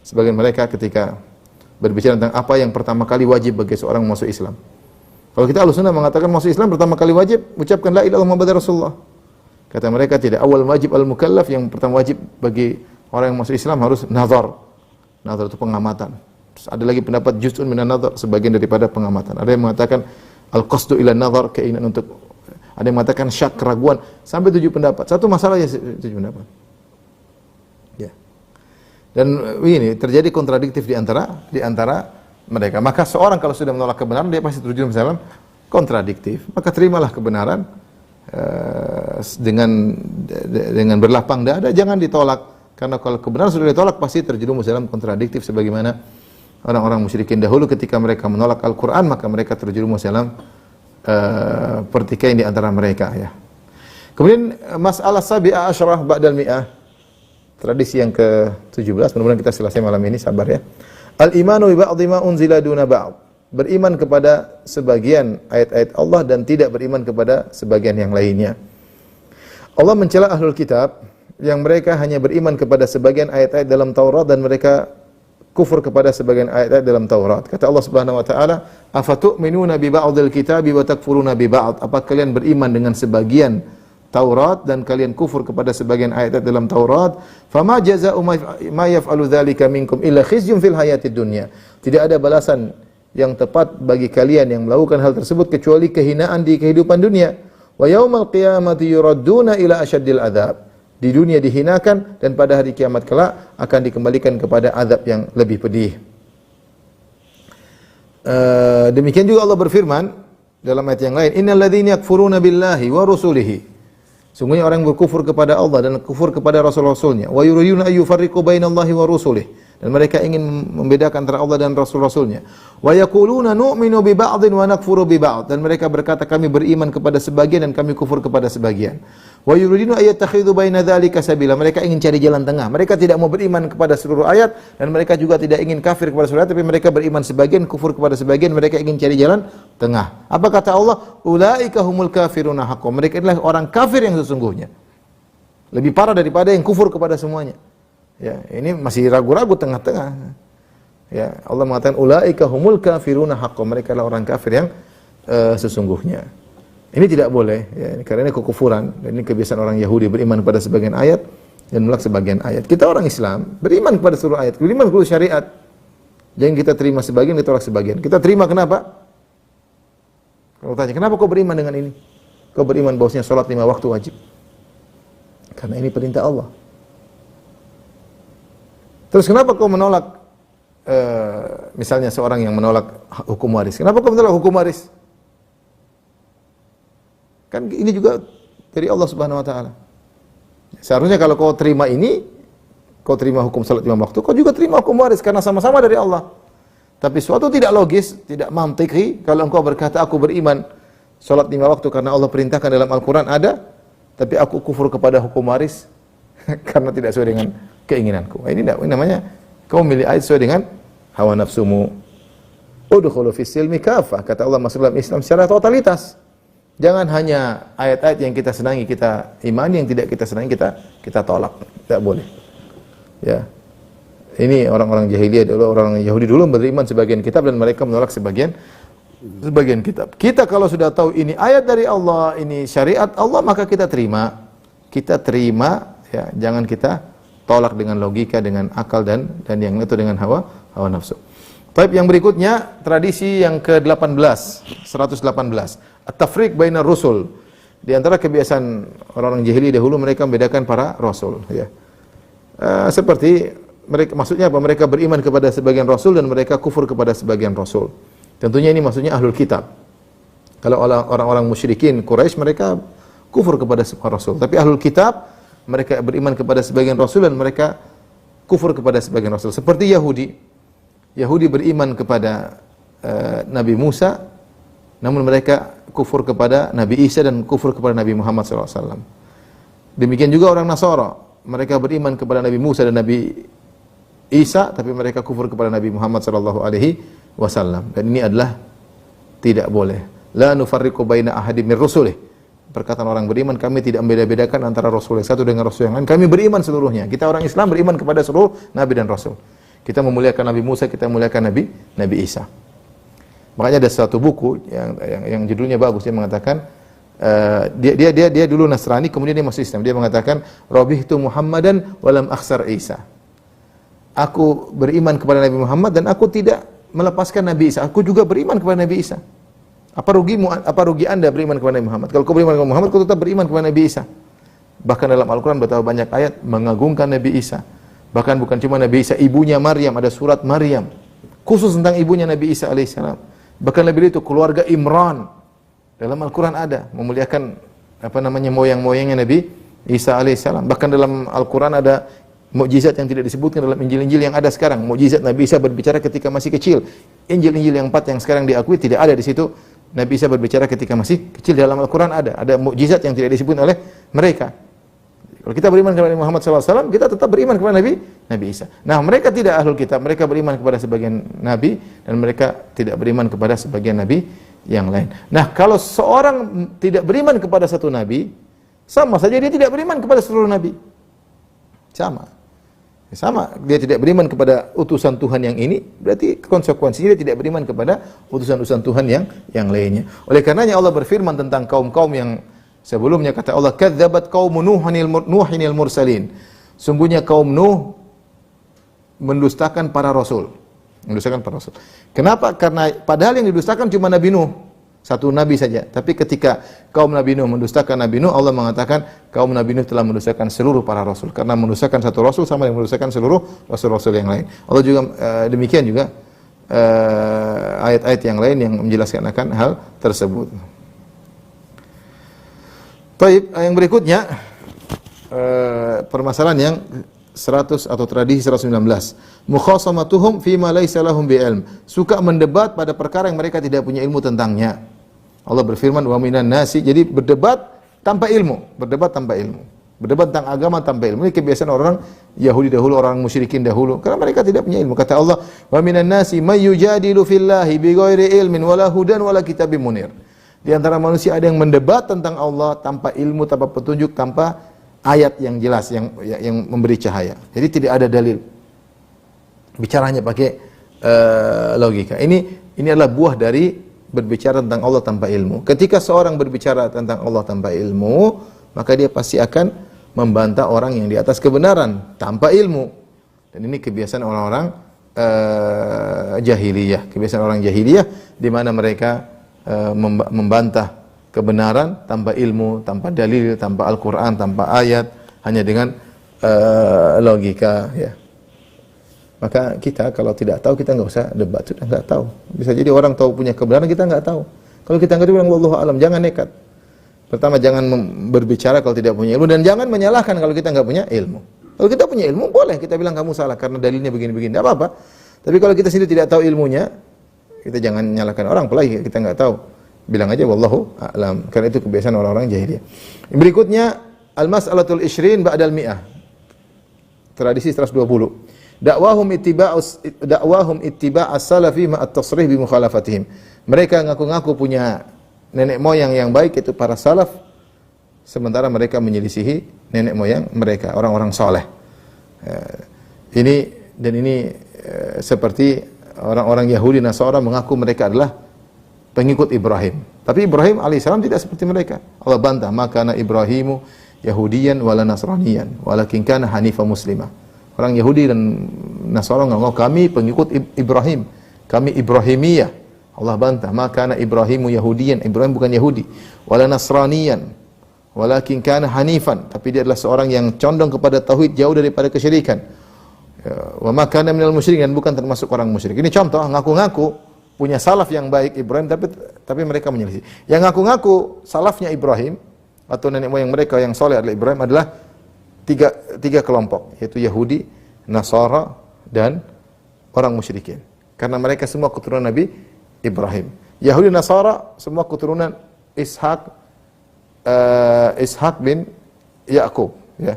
sebagian mereka ketika berbicara tentang apa yang pertama kali wajib bagi seorang masuk Islam. Kalau kita Ahlussunnah mengatakan masuk Islam pertama kali wajib ucapkan la ilaha illallah Muhammadur Rasulullah. Kata mereka tidak, awal wajib al-mukallaf, yang pertama wajib bagi orang yang masuk Islam harus nazar. Nazar itu pengamatan. Terus ada lagi pendapat juz'un minan nazar, sebagian daripada pengamatan. Ada yang mengatakan al-qasdu ila nazar, keinginan untuk. Ada yang mengatakan syak, keraguan, sampai 7 pendapat. Satu masalah ya 7 pendapat. Ya. Dan ini terjadi kontradiktif di antara mereka. Maka seorang kalau sudah menolak kebenaran, dia pasti terjun dalam kontradiktif. Maka terimalah kebenaran dengan berlapang dada, jangan ditolak. Karena kalau kebenaran sudah ditolak, pasti terjerumus dalam kontradiktif, sebagaimana orang-orang musyrikin dahulu ketika mereka menolak Al-Quran, maka mereka terjerumus dalam pertikaian di antara mereka ya. Kemudian masalah sabi'ah asyarah ba'dal mi'ah, tradisi yang ke-17, mudah-mudahan kita selesai malam ini, sabar ya. Al-imanu bi ba'dhi ma unzila duna ba'd. Beriman kepada sebagian ayat-ayat Allah dan tidak beriman kepada sebagian yang lainnya. Allah mencela ahlul kitab yang mereka hanya beriman kepada sebagian ayat-ayat dalam Taurat dan mereka kufur kepada sebagian ayat-ayat dalam Taurat. Kata Allah Subhanahu wa taala, "Afatu'minuna bi ba'dil kitabi wa takfuruna bi ba'd?" Apa kalian beriman dengan sebagian Taurat dan kalian kufur kepada sebagian ayat dalam Taurat, fama jazaa'u ma yaf'alu dzalika minkum illa khizyun fil hayatid dunya. Tidak ada balasan yang tepat bagi kalian yang melakukan hal tersebut kecuali kehinaan di kehidupan dunia. Wa yaumal qiyamati yuradduna ila asyaddil adzab. Di dunia dihinakan dan pada hari kiamat kelak akan dikembalikan kepada azab yang lebih pedih. Demikian juga Allah berfirman dalam ayat yang lain, innal ladzina yakfuruna billahi wa rusulihi. Sungguhnya orang yang berkufur kepada Allah dan kufur kepada Rasul-Rasulnya. Wa yuriduna ay yufarriqu bainallahi wa rusulih. Dan mereka ingin membedakan antara Allah dan Rasul-Rasulnya. Wa yaquluna nu'minu bi ba'dhin wa nakfuru bi ba'd. Dan mereka berkata kami beriman kepada sebagian dan kami kufur kepada sebagian. Wa yuriduna ay yattakhidhu baina dzalika sabila. Mereka ingin cari jalan tengah. Mereka tidak mau beriman kepada seluruh ayat dan mereka juga tidak ingin kafir kepada seluruh ayat, tapi mereka beriman sebagian, kufur kepada sebagian. Mereka ingin cari jalan tengah. Apa kata Allah? Ulaika humul kafiruna haqqan. Mereka adalah orang kafir yang sesungguhnya. Lebih parah daripada yang kufur kepada semuanya. Ya, ini masih ragu-ragu tengah-tengah. Ya, Allah mengatakan ulaika humul kafiruna haqqan. Mereka adalah orang kafir yang sesungguhnya. Ini tidak boleh, ya, karena ini kekufuran. Dan ini kebiasaan orang Yahudi beriman kepada sebagian ayat dan menolak sebagian ayat. Kita orang Islam beriman kepada seluruh ayat, beriman kepada syariat. Jangan kita terima sebagian, kita tolak sebagian. Kita terima kenapa? Kalau tanya, kenapa kau beriman dengan ini? Kau beriman bahwasanya salat 5 waktu wajib. Karena ini perintah Allah. Terus kenapa kau menolak misalnya seorang yang menolak hukum waris? Kenapa kau menolak hukum waris? Kan ini juga dari Allah Subhanahu wa taala. Seharusnya kalau kau terima ini, kau terima hukum salat 5 waktu, kau juga terima hukum waris karena sama-sama dari Allah. Tapi suatu tidak logis, tidak mantiki kalau engkau berkata aku beriman salat 5 waktu karena Allah perintahkan dalam Al-Qur'an ada, tapi aku kufur kepada hukum waris karena tidak sesuai dengan keinginanku. Ini namanya kau milih ayat sesuai dengan hawa nafsumu. Udkhulu fis silmi kafah, kata Allah, masuk dalam Islam secara totalitas. Jangan hanya ayat-ayat yang kita senangi kita imani, yang tidak kita senangi kita tolak. Tidak boleh. Ya. Ini orang-orang jahiliyah dulu, orang Yahudi dulu beriman sebagian kitab dan mereka menolak sebagian kitab. Kita kalau sudah tahu ini ayat dari Allah, ini syariat Allah, maka kita terima. Kita terima, ya, jangan kita tolak dengan logika, dengan akal dan yang itu dengan hawa nafsu. Baik, yang berikutnya tradisi yang ke-18, 118. At-tafriq bainar rusul. Di antara kebiasaan orang-orang jahiliyah dahulu, mereka membedakan para rasul, ya. Seperti mereka, maksudnya apa? Mereka beriman kepada sebagian rasul dan mereka kufur kepada sebagian rasul. Tentunya ini maksudnya ahlul kitab. Kalau orang-orang musyrikin Quraisy, mereka kufur kepada semua rasul. Tapi ahlul kitab, mereka beriman kepada sebagian rasul dan mereka kufur kepada sebagian rasul. Seperti Yahudi. Yahudi beriman kepada Nabi Musa, namun mereka kufur kepada Nabi Isa dan kufur kepada Nabi Muhammad SAW. Demikian juga orang Nasara. Mereka beriman kepada Nabi Musa dan Nabi Isa, tapi mereka kufur kepada Nabi Muhammad SAW. Dan ini adalah tidak boleh. La nufarriqu baina ahadin min rusulih. Perkataan orang beriman, kami tidak membeda-bedakan antara Rasul yang satu dengan Rasul yang lain. Kami beriman seluruhnya. Kita orang Islam beriman kepada seluruh Nabi dan Rasul. Kita memuliakan Nabi Musa, kita memuliakan Nabi Isa. Makanya ada satu buku yang judulnya bagus, dia mengatakan dia dulu Nasrani, kemudian dia masuk Islam. Dia mengatakan rabihtu Muhammadan walam akhsar Isa. Aku beriman kepada Nabi Muhammad dan aku tidak melepaskan Nabi Isa. Aku juga beriman kepada Nabi Isa. Apa rugi Anda beriman kepada Nabi Muhammad? Kalau kau beriman kepada Muhammad, kau tetap beriman kepada Nabi Isa. Bahkan dalam Al-Quran betapa banyak ayat mengagungkan Nabi Isa. Bahkan bukan cuma Nabi Isa, ibunya Maryam, ada surat Maryam khusus tentang ibunya Nabi Isa alaihissalam. Bahkan lebih dari itu, keluarga Imran dalam Al-Quran ada memuliakan moyang-moyangnya Nabi Isa alaihissalam. Bahkan dalam Al-Quran ada mukjizat yang tidak disebutkan dalam Injil-Injil yang ada sekarang. Mukjizat Nabi Isa berbicara ketika masih kecil. Injil-Injil yang 4 yang sekarang diakui tidak ada di situ. Nabi Isa berbicara ketika masih kecil. Dalam Al-Quran ada mukjizat yang tidak disebut oleh mereka. Kalau kita beriman kepada Muhammad SAW, kita tetap beriman kepada Nabi Isa. Nah, mereka tidak ahlul kitab, mereka beriman kepada sebagian nabi dan mereka tidak beriman kepada sebagian nabi yang lain. Nah, kalau seorang tidak beriman kepada satu nabi, sama saja dia tidak beriman kepada seluruh nabi. Sama, dia tidak beriman kepada utusan Tuhan yang ini, berarti konsekuensinya dia tidak beriman kepada utusan-utusan Tuhan yang lainnya. Oleh karenanya Allah berfirman tentang kaum-kaum yang Sebelumnya kata Allah, kadzabat qaum Nuhinil mursalin. Sungguhnya kaum Nuh mendustakan para rasul. Mendustakan para rasul. Kenapa? Karena padahal yang didustakan cuma Nabi Nuh, satu nabi saja. Tapi ketika kaum Nabi Nuh mendustakan Nabi Nuh, Allah mengatakan kaum Nabi Nuh telah mendustakan seluruh para rasul. Karena mendustakan satu rasul sama dengan mendustakan seluruh rasul-rasul yang lain. Allah juga demikian juga ayat-ayat yang lain yang menjelaskan akan hal tersebut. Baik, yang berikutnya permasalahan yang 100 atau tradisi 119. Mukhasamatuhum fima laysa lahum bi'ilm. Suka mendebat pada perkara yang mereka tidak punya ilmu tentangnya. Allah berfirman, wa minan nasi. Jadi berdebat tanpa ilmu, berdebat tanpa ilmu. Berdebat tentang agama tanpa ilmu. Ini kebiasaan orang Yahudi dahulu, orang musyrikin dahulu, karena mereka tidak punya ilmu. Kata Allah, wa minan nasi may yujadilu fillahi bighairi ilmin wala hudan wala kitabim munir. Di antara manusia ada yang mendebat tentang Allah tanpa ilmu, tanpa petunjuk, tanpa ayat yang jelas yang memberi cahaya. Jadi tidak ada dalil. Bicaranya pakai logika. Ini adalah buah dari berbicara tentang Allah tanpa ilmu. Ketika seorang berbicara tentang Allah tanpa ilmu, maka dia pasti akan membantah orang yang di atas kebenaran tanpa ilmu. Dan ini kebiasaan orang-orang jahiliyah. Kebiasaan orang jahiliyah di mana mereka membantah kebenaran tanpa ilmu, tanpa dalil, tanpa Al-Quran, tanpa ayat, hanya dengan logika. Ya. Maka kita kalau tidak tahu, kita nggak usah debat, sudah nggak tahu. Bisa jadi orang tahu punya kebenaran, kita nggak tahu. Kalau kita nggak bilang wallahu alam, jangan nekat. Pertama, jangan berbicara kalau tidak punya ilmu, dan jangan menyalahkan kalau kita nggak punya ilmu. Kalau kita punya ilmu, boleh kita bilang kamu salah karena dalilnya begini-begini, tidak apa-apa. Tapi kalau kita sendiri tidak tahu ilmunya, kita jangan menyalahkan orang, apalagi kita nggak tahu. Bilang aja wallahu a'lam, karena itu kebiasaan orang-orang jahiliyah. Berikutnya al-mas'alatul 20 ba'dal mi'ah. Tradisi 120. Dakwahum ittiba'as salafi ma at-tasrih bi mukhalafatihim. Mereka ngaku-ngaku punya nenek moyang yang baik, itu para salaf, sementara mereka menyelisihi nenek moyang mereka, orang-orang saleh. Ini seperti orang-orang Yahudi Nasara mengaku mereka adalah pengikut Ibrahim. Tapi Ibrahim alaihissalam tidak seperti mereka. Allah bantah, maka kana Ibrahimu Yahudiyan wala Nasraniyan, walakin kana Hanifah Muslimah. Orang Yahudi dan Nasara mengaku kami pengikut Ibrahim, kami Ibrahimiyah. Allah bantah, maka kana Ibrahimu Yahudiyan, Ibrahim bukan Yahudi, wala Nasraniyan, walakin kana Hanifan, tapi dia adalah seorang yang condong kepada tauhid, jauh daripada kesyirikan. Wa ma kana minal musyrikin, bukan termasuk orang musyrik. Ini contoh ngaku-ngaku punya salaf yang baik Ibrahim, tapi mereka menyelisih. Yang ngaku-ngaku salafnya Ibrahim atau nenek moyang mereka yang soleh adalah Ibrahim adalah tiga kelompok, yaitu Yahudi, Nasara, dan orang musyrikin. Karena mereka semua keturunan Nabi Ibrahim. Yahudi, Nasara semua keturunan Ishak bin Yakub, ya.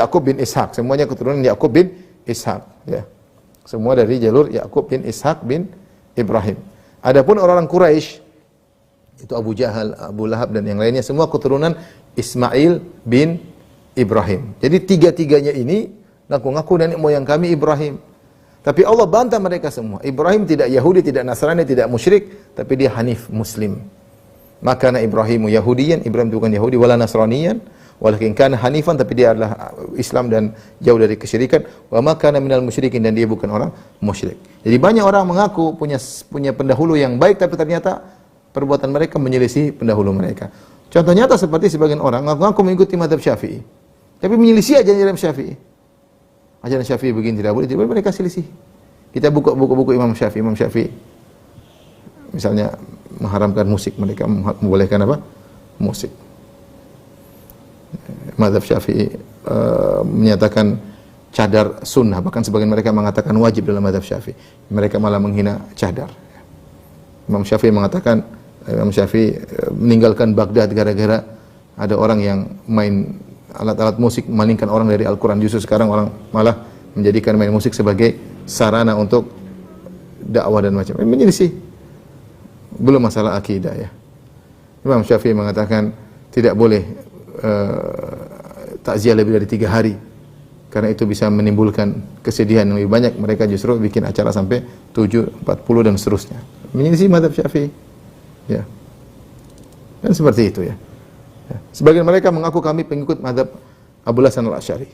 Yakub bin Ishak, semuanya keturunan Yakub bin Ishak, ya. Semua dari jalur Yakub bin Ishak bin Ibrahim. Adapun orang-orang Quraisy, itu Abu Jahal, Abu Lahab dan yang lainnya, semua keturunan Ismail bin Ibrahim. Jadi tiga-tiganya ini ngaku-ngaku nenek moyang kami Ibrahim. Tapi Allah bantah mereka semua. Ibrahim tidak Yahudi, tidak Nasrani, tidak musyrik, tapi dia Hanif, Muslim. Maka Ibrahimu Yahudiyan, Ibrahim bukan Yahudi, wala Nasraniyan, walakin kana Hanifan, tapi dia adalah Islam dan jauh dari kesyirikan. Wa ma kana minal musyrikin, dan dia bukan orang musyrik. Jadi banyak orang mengaku punya pendahulu yang baik, tapi ternyata perbuatan mereka menyelisih pendahulu mereka. Contoh nyata seperti sebagian orang ngaku mengikuti mazhab Syafi'i, tapi menyelisih ajaran Syafi'i. Ajaran Syafi'i begini tidak boleh mereka selisih. Kita buka buku-buku Imam Syafi'i. Misalnya mengharamkan musik, mereka membolehkan apa? Musik. Mazhab Syafi'i menyatakan cadar sunnah, bahkan sebagian mereka mengatakan wajib dalam mazhab Syafi'i. Mereka malah menghina cadar. Imam Syafi'i meninggalkan Baghdad gara-gara ada orang yang main alat-alat musik, memalingkan orang dari Al-Quran. Justru sekarang orang malah menjadikan main musik sebagai sarana untuk dakwah dan macam. Menyelisih. Belum masalah akidah, ya. Imam Syafi'i mengatakan tidak boleh takziah lebih dari 3 hari, karena itu bisa menimbulkan kesedihan yang lebih banyak. Mereka justru bikin acara sampai 7, 40 dan seterusnya. Menyelisih mazhab Syafi'i. Ya. Kan seperti itu ya. Sebagian mereka mengaku kami pengikut mazhab Abu Hasan al-Asy'ari.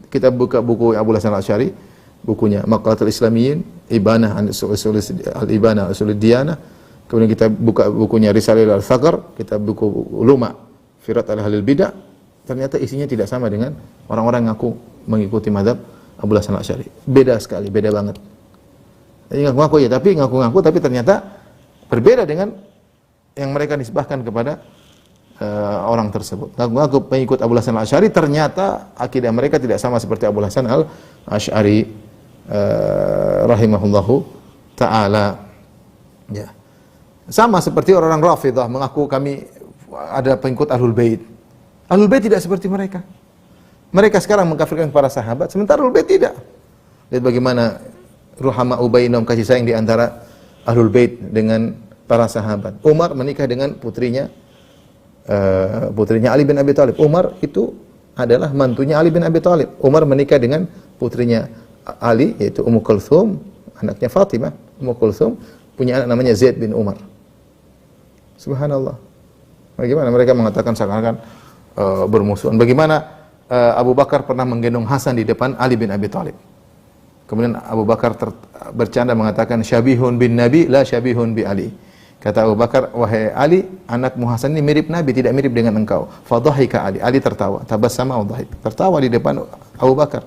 Kita buka buku Abu Hasan al-Asy'ari, bukunya Maqalatul Islamiyyin, Ibanah al-Ibanah Usul Diyanah. Kemudian kita buka bukunya Risalah al-Thaqar, kita buku Uluma Firat al-Halil Bidah. Ternyata isinya tidak sama dengan orang-orang yang ngaku mengikuti mazhab Abu Hasan al-Asy'ari. Beda sekali, beda banget. Ngaku-ngaku ya, tapi ngaku-ngaku tapi ternyata berbeda dengan yang mereka nisbahkan kepada orang tersebut. Ngaku-ngaku pengikut Abu Hasan al-Asy'ari, ternyata akidah mereka tidak sama seperti Abu Hasan al-Asy'ari rahimahullahu ta'ala. Ya. Sama seperti orang-orang Rafidhah mengaku kami ada pengikut Ahlul Bait. Ahlul Bait tidak seperti mereka. Mereka sekarang mengkafirkan para sahabat, sementara Ahlul Bait tidak. Lihat bagaimana ruhama'u bainahum, kasih sayang di antara Ahlul Bait dengan para sahabat. Umar menikah dengan putrinya Ali bin Abi Thalib. Umar itu adalah mantunya Ali bin Abi Thalib. Umar menikah dengan putrinya Ali, yaitu Ummu Kulthum, anaknya Fatimah. Ummu Kulthum punya anak namanya Zaid bin Umar. Subhanallah. Bagaimana mereka mengatakan seakan-akan bermusuhan. Bagaimana Abu Bakar pernah menggendong Hasan di depan Ali bin Abi Thalib. Kemudian Abu Bakar bercanda mengatakan syabihun bin Nabi la syabihun bi Ali. Kata Abu Bakar, wahai Ali, anakmu Hasan ini mirip Nabi, tidak mirip dengan engkau. Fadhahika Ali. Ali tertawa. Tabassama wa dhahik. Tertawa di depan Abu Bakar.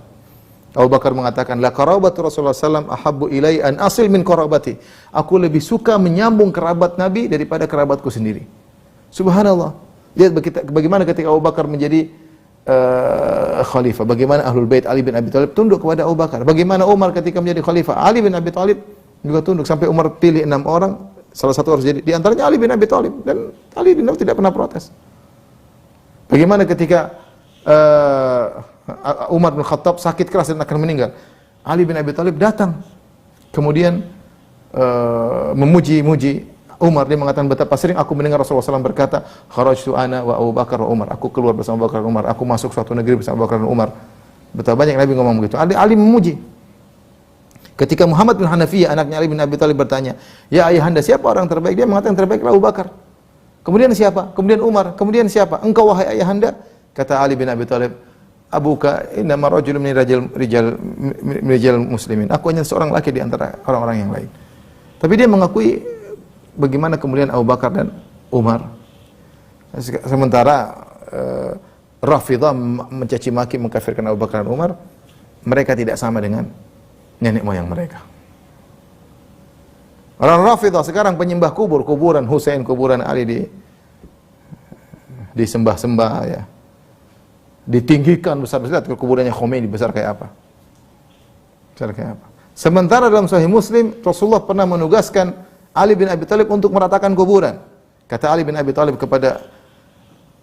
Abu Bakar mengatakan, la qarabatu Rasulullah sallallahu ahabbu ilai an asil min qarabati. Aku lebih suka menyambung kerabat Nabi daripada kerabatku sendiri. Subhanallah. Lihat bagaimana ketika Abu Bakar menjadi khalifah. Bagaimana Ahlul Bait Ali bin Abi Thalib tunduk kepada Abu Bakar. Bagaimana Umar ketika menjadi khalifah. Ali bin Abi Thalib juga tunduk. Sampai Umar pilih 6 orang. Salah satu harus jadi. Di antaranya Ali bin Abi Thalib. Dan Ali bin Abi tidak pernah protes. Bagaimana ketika Umar bin Khattab sakit keras dan akan meninggal. Ali bin Abi Thalib datang. Kemudian memuji-muji Umar. Dia mengatakan betapa sering aku mendengar Rasulullah SAW berkata, kharajtu ana wa Abu Bakar wa Umar. Aku keluar bersama Abu Bakar dan Umar. Aku masuk suatu negeri bersama Abu Bakar dan Umar. Betapa banyak Nabi ngomong begitu. Ali memuji. Ketika Muhammad bin Hanafiyah, anaknya Ali bin Abi Thalib bertanya, ya ayahanda, siapa orang terbaik? Dia mengatakan terbaik Abu Bakar. Kemudian siapa? Kemudian Umar. Kemudian siapa? Engkau wahai ayahanda? Kata Ali bin Abi Thalib, abuka innama rajulun min rijal muslimin. Aku hanya seorang laki di antara orang-orang yang lain. Tapi dia mengakui bagaimana kemudian Abu Bakar dan Umar. Sementara Rafidhah mencaci maki, mengkafirkan Abu Bakar dan Umar, mereka tidak sama dengan nenek moyang mereka. Orang Rafidhah sekarang penyembah kuburan Husain, kuburan Ali disembah-sembah ya. Ditinggikan besar-besar, kuburannya Khomeini besar kayak apa? Besar kayak apa? Sementara dalam Sahih Muslim, Rasulullah pernah menugaskan Ali bin Abi Thalib untuk meratakan kuburan. Kata Ali bin Abi Thalib kepada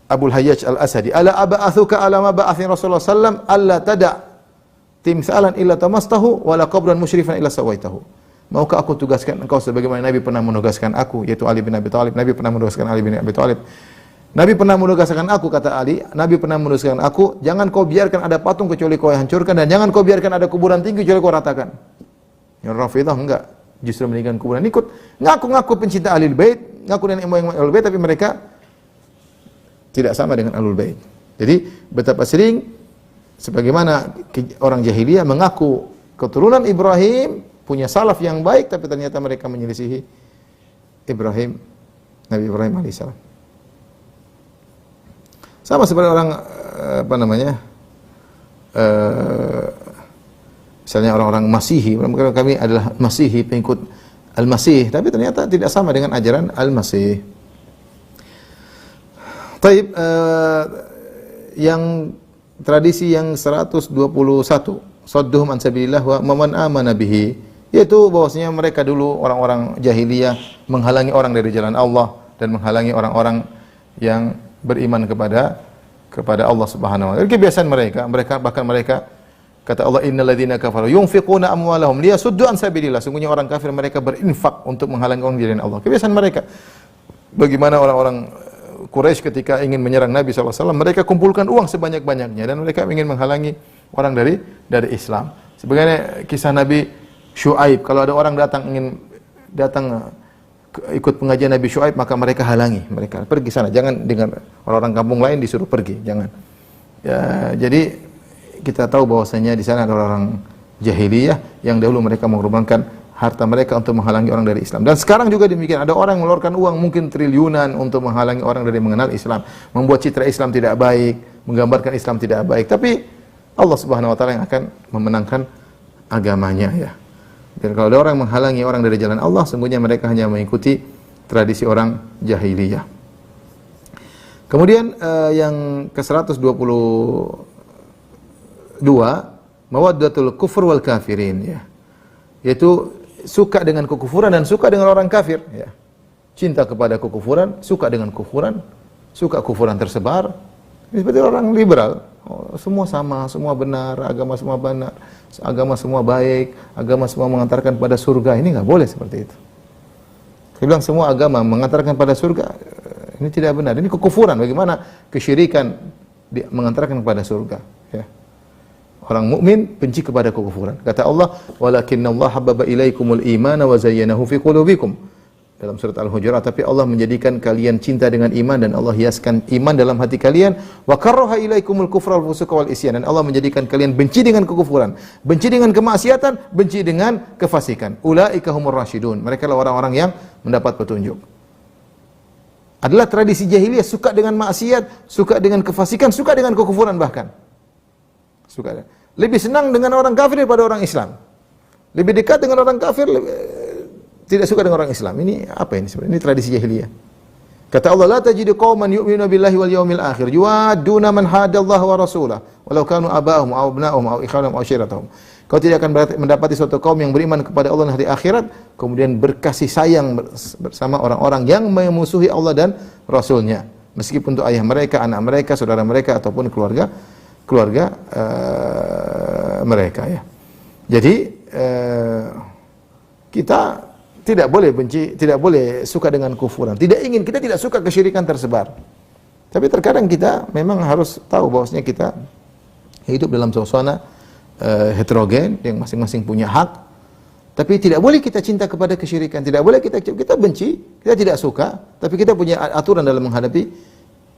Abul Hayyaj al-Asadi, ala aba'athuka ala ma ba'athni Rasulullah sallam alla tada' timsalan illa tamastahu wala qabran musyrifan illa sawaitahu. Maukah aku tugaskan engkau sebagaimana Nabi pernah menugaskan aku, yaitu Ali bin Abi Thalib. Nabi pernah menugaskan Ali bin Abi Thalib. Nabi pernah menugaskan aku, kata Ali, Nabi pernah menugaskan aku, jangan kau biarkan ada patung kecuali kau hancurkan, dan jangan kau biarkan ada kuburan tinggi kecuali kau ratakan. Yang Rafidhah enggak, justru meninggalkan kuburan, ikut ngaku-ngaku pencinta Ahlul Bait, ngaku nenek moyang Ahlul Bait, tapi mereka tidak sama dengan Ahlul Bait. Jadi betapa sering sebagaimana orang jahiliyah mengaku keturunan Ibrahim, punya salaf yang baik, tapi ternyata mereka menyelisihi Ibrahim, Nabi Ibrahim alaihissalam. Sama seperti orang misalnya orang-orang Masihi, kami adalah Masihi, pengikut Al-Masih, tapi ternyata tidak sama dengan ajaran Al-Masih. Taib, yang tradisi yang 121, sadduhum an sabilillah wa man amana bihi, yaitu bahwasanya mereka dulu orang-orang jahiliyah menghalangi orang dari jalan Allah dan menghalangi orang-orang yang beriman kepada Allah Subhanahu wa taala. Kebiasaan mereka bahkan mereka kata Allah, innal ladzina kafaru yunfiquna amwalahum liyasuddu an sabilillah. Sungguhnya orang kafir mereka berinfak untuk menghalangi orang dari jalan Allah. Kebiasaan mereka. Bagaimana orang-orang Quraisy ketika ingin menyerang Nabi SAW, mereka kumpulkan uang sebanyak-banyaknya dan mereka ingin menghalangi orang dari Islam. Sebagaimana kisah Nabi Syuaib, kalau ada orang ingin datang ikut pengajian Nabi Syuaib, maka mereka halangi, mereka pergi sana, jangan dengan orang-orang kampung lain disuruh pergi, jangan. Ya, jadi kita tahu bahwasanya di sana ada orang jahiliyah yang dahulu mereka mengorbankan harta mereka untuk menghalangi orang dari Islam. Dan sekarang juga demikian, ada orang yang mengeluarkan uang mungkin triliunan untuk menghalangi orang dari mengenal Islam, membuat citra Islam tidak baik, menggambarkan Islam tidak baik. Tapi Allah Subhanahu wa taala yang akan memenangkan agamanya, ya. Dan kalau ada orang menghalangi orang dari jalan Allah, sungguhnya mereka hanya mengikuti tradisi orang jahiliyah. Kemudian yang ke-122, mawaddatul kufur wal kafirin, ya. Yaitu suka dengan kekufuran dan suka dengan orang kafir, ya. Cinta kepada kekufuran, suka dengan kufuran, suka kufuran tersebar. Ini seperti orang liberal. Oh, semua sama, semua benar, agama semua benar, agama semua baik, agama semua mengantarkan pada surga. Ini nggak boleh seperti itu. Saya bilang semua agama mengantarkan pada surga, ini tidak benar. Ini kekufuran. Bagaimana kesyirikan mengantarkan kepada surga? Ya. Orang mukmin benci kepada kekufuran. Kata Allah, "Walakinnallaha habbaba ilaikumul imana wa zayyanahu fi qulubikum." Dalam surat Al-Hujurat, tapi Allah menjadikan kalian cinta dengan iman dan Allah hiaskan iman dalam hati kalian. Wa karraha ilaikumul kufra wal fusuqa wal isyan, dan Allah menjadikan kalian benci dengan kekufuran, benci dengan kemaksiatan, benci dengan kefasikan. Ulaika humur rasyidun. Mereka adalah orang-orang yang mendapat petunjuk. Adalah tradisi jahiliyah, suka dengan maksiat, suka dengan kefasikan, suka dengan kekufuran bahkan. Suka. Lebih senang dengan orang kafir daripada orang Islam. Lebih dekat dengan orang kafir, tidak suka dengan orang Islam. Ini apa ini sebenarnya? Ini tradisi jahiliyah. Kata Allah, la tajidu qauman yu'minuna billahi wal yawmil akhir yuwadduna man hadallaha wa rasulahu walau kanu aba'ahum aw abna'ahum aw ikhwanahum aw ashiratahum. Kau tidak akan mendapati suatu kaum yang beriman kepada Allah dan hari akhirat kemudian berkasih sayang bersama orang-orang yang memusuhi Allah dan Rasulnya, meskipun untuk ayah mereka, anak mereka, saudara mereka ataupun keluarga mereka, ya. Jadi kita tidak boleh benci, tidak boleh suka dengan kufuran. Kita tidak suka kesyirikan tersebar. Tapi terkadang kita memang harus tahu bahwasanya kita hidup dalam suasana heterogen yang masing-masing punya hak. Tapi tidak boleh kita cinta kepada kesyirikan, tidak boleh kita benci, kita tidak suka, tapi kita punya aturan dalam menghadapi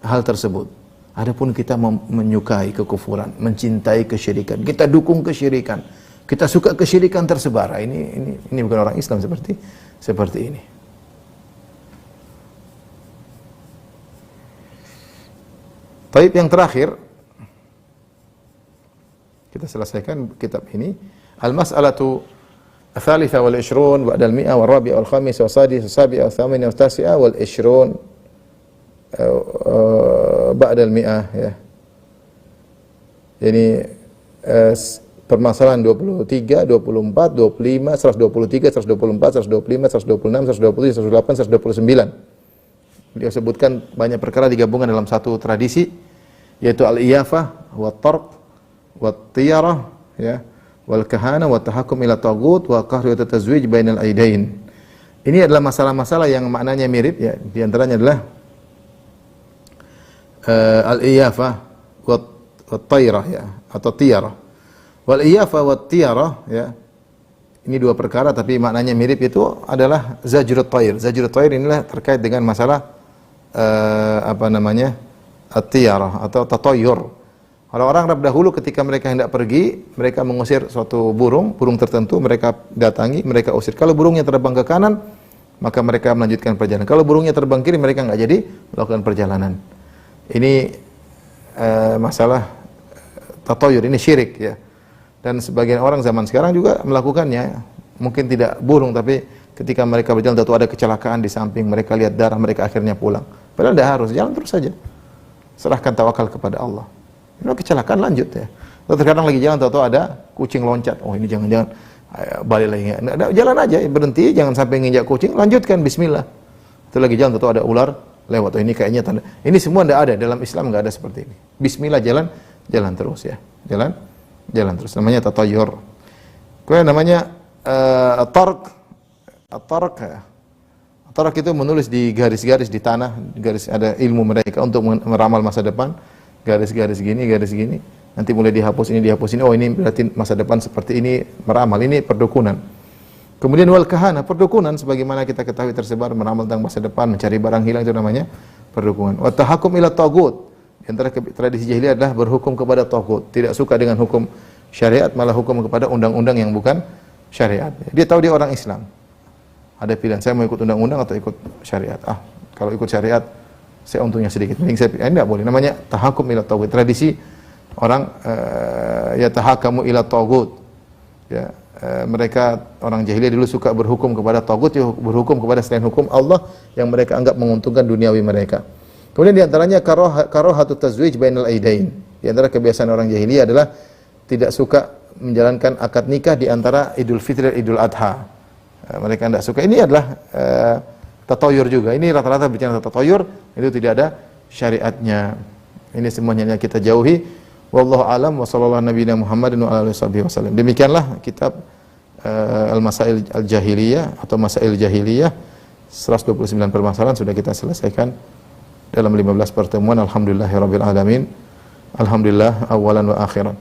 hal tersebut. Adapun kita menyukai kekufuran, mencintai kesyirikan, kita dukung kesyirikan, kita suka kesyirikan tersebar. Ini bukan orang Islam seperti ini. Taib yang terakhir, kita selesaikan kitab ini. Al-mas'alatu ats-tsalitsa wal 'ishrun ba'da al-mi'ah wal rabi'ah wal khamisa was sadis was sabi'ah was thaminah was tasi'ah wal 'ishrun ba'da al-mi'ah, ya. Jadi permasalahan 23, 24, 25, 123, 124, 125, 126, 127, 128, 129. Beliau sebutkan banyak perkara digabungkan dalam satu tradisi, yaitu al-iyafah, wa tarq, wa tiyarah, ya, wal kahana, wa tahakkum ila taghut, wa qahru wa tazwij bainal aidain. Ini adalah masalah-masalah yang maknanya mirip, ya. Di antaranya adalah al-iyafah wa tayrah, ya, atau tiyarah. Wal iyafah wa tiyarah, ya. Ini dua perkara tapi maknanya mirip, itu adalah zajrut tayr. Zajrut tayr inilah terkait dengan masalah at-tiyarah atau tatayyur. Orang-orang Arab dahulu ketika mereka hendak pergi, mereka mengusir suatu burung tertentu, mereka datangi, mereka usir. Kalau burungnya terbang ke kanan, maka mereka melanjutkan perjalanan. Kalau burungnya terbang kiri, mereka enggak jadi melakukan perjalanan. Ini masalah tatayyur, ini syirik, ya. Dan sebagian orang zaman sekarang juga melakukannya. Mungkin tidak burung, tapi ketika mereka berjalan, tentu ada kecelakaan di samping, mereka lihat darah, mereka akhirnya pulang. Padahal tidak harus, jalan terus saja. Serahkan tawakal kepada Allah. Ini kecelakaan, lanjut, ya. Lalu terkadang lagi jalan, tahu-tahu ada kucing loncat. Oh, ini jangan-jangan balik lagi. Jalan aja, berhenti, jangan sampai nginjak kucing, lanjutkan, bismillah. Itu lagi jalan, tahu-tahu ada ular lewat. Oh, ini kayaknya tanda. Ini semua tidak ada, dalam Islam nggak ada seperti ini. Bismillah, jalan terus, ya. Jalan terus, namanya tatayyur. Kemudian namanya at-tarq. At-tarq itu menulis di garis-garis di tanah, garis, ada ilmu mereka untuk meramal masa depan. Garis-garis gini, garis gini. Nanti mulai dihapus ini. Oh, ini berarti masa depan seperti ini, meramal. Ini perdukunan. Kemudian wal kahana, perdukunan sebagaimana kita ketahui tersebar meramal tentang masa depan, mencari barang hilang, itu namanya perdukunan. Wa tahakum ila taghut. Di antara tradisi jahiliyah adalah berhukum kepada taghut, tidak suka dengan hukum syariat, malah hukum kepada undang-undang yang bukan syariat. Dia tahu dia orang Islam. Ada pilihan, saya mau ikut undang-undang atau ikut syariat. Kalau ikut syariat saya untungnya sedikit. Mending saya enggak boleh. Namanya tahakum ila taghut. Tradisi orang ya tahakamu ila taghut. Ya, mereka orang jahiliyah dulu suka berhukum kepada taghut, berhukum kepada selain hukum Allah yang mereka anggap menguntungkan duniawi mereka. Kemudian di antaranya karahatut tazwij bainal aidain. Di antara kebiasaan orang jahiliyah adalah tidak suka menjalankan akad nikah di antara Idul Fitri dan Idul Adha. Mereka tidak suka. Ini adalah tatayur juga. Ini rata-rata bicara tatayur, itu tidak ada syariatnya. Ini semuanya kita jauhi. Wallahu alam wa sallallahu nabiyana Muhammadin wa alihi wasallam. Demikianlah kitab Al-Masail Al-Jahiliyah atau Masail Jahiliyah. 129 permasalahan sudah kita selesaikan dalam 15 pertemuan. Alhamdulillahirabbil alamin. Alhamdulillah awalan wa akhiran.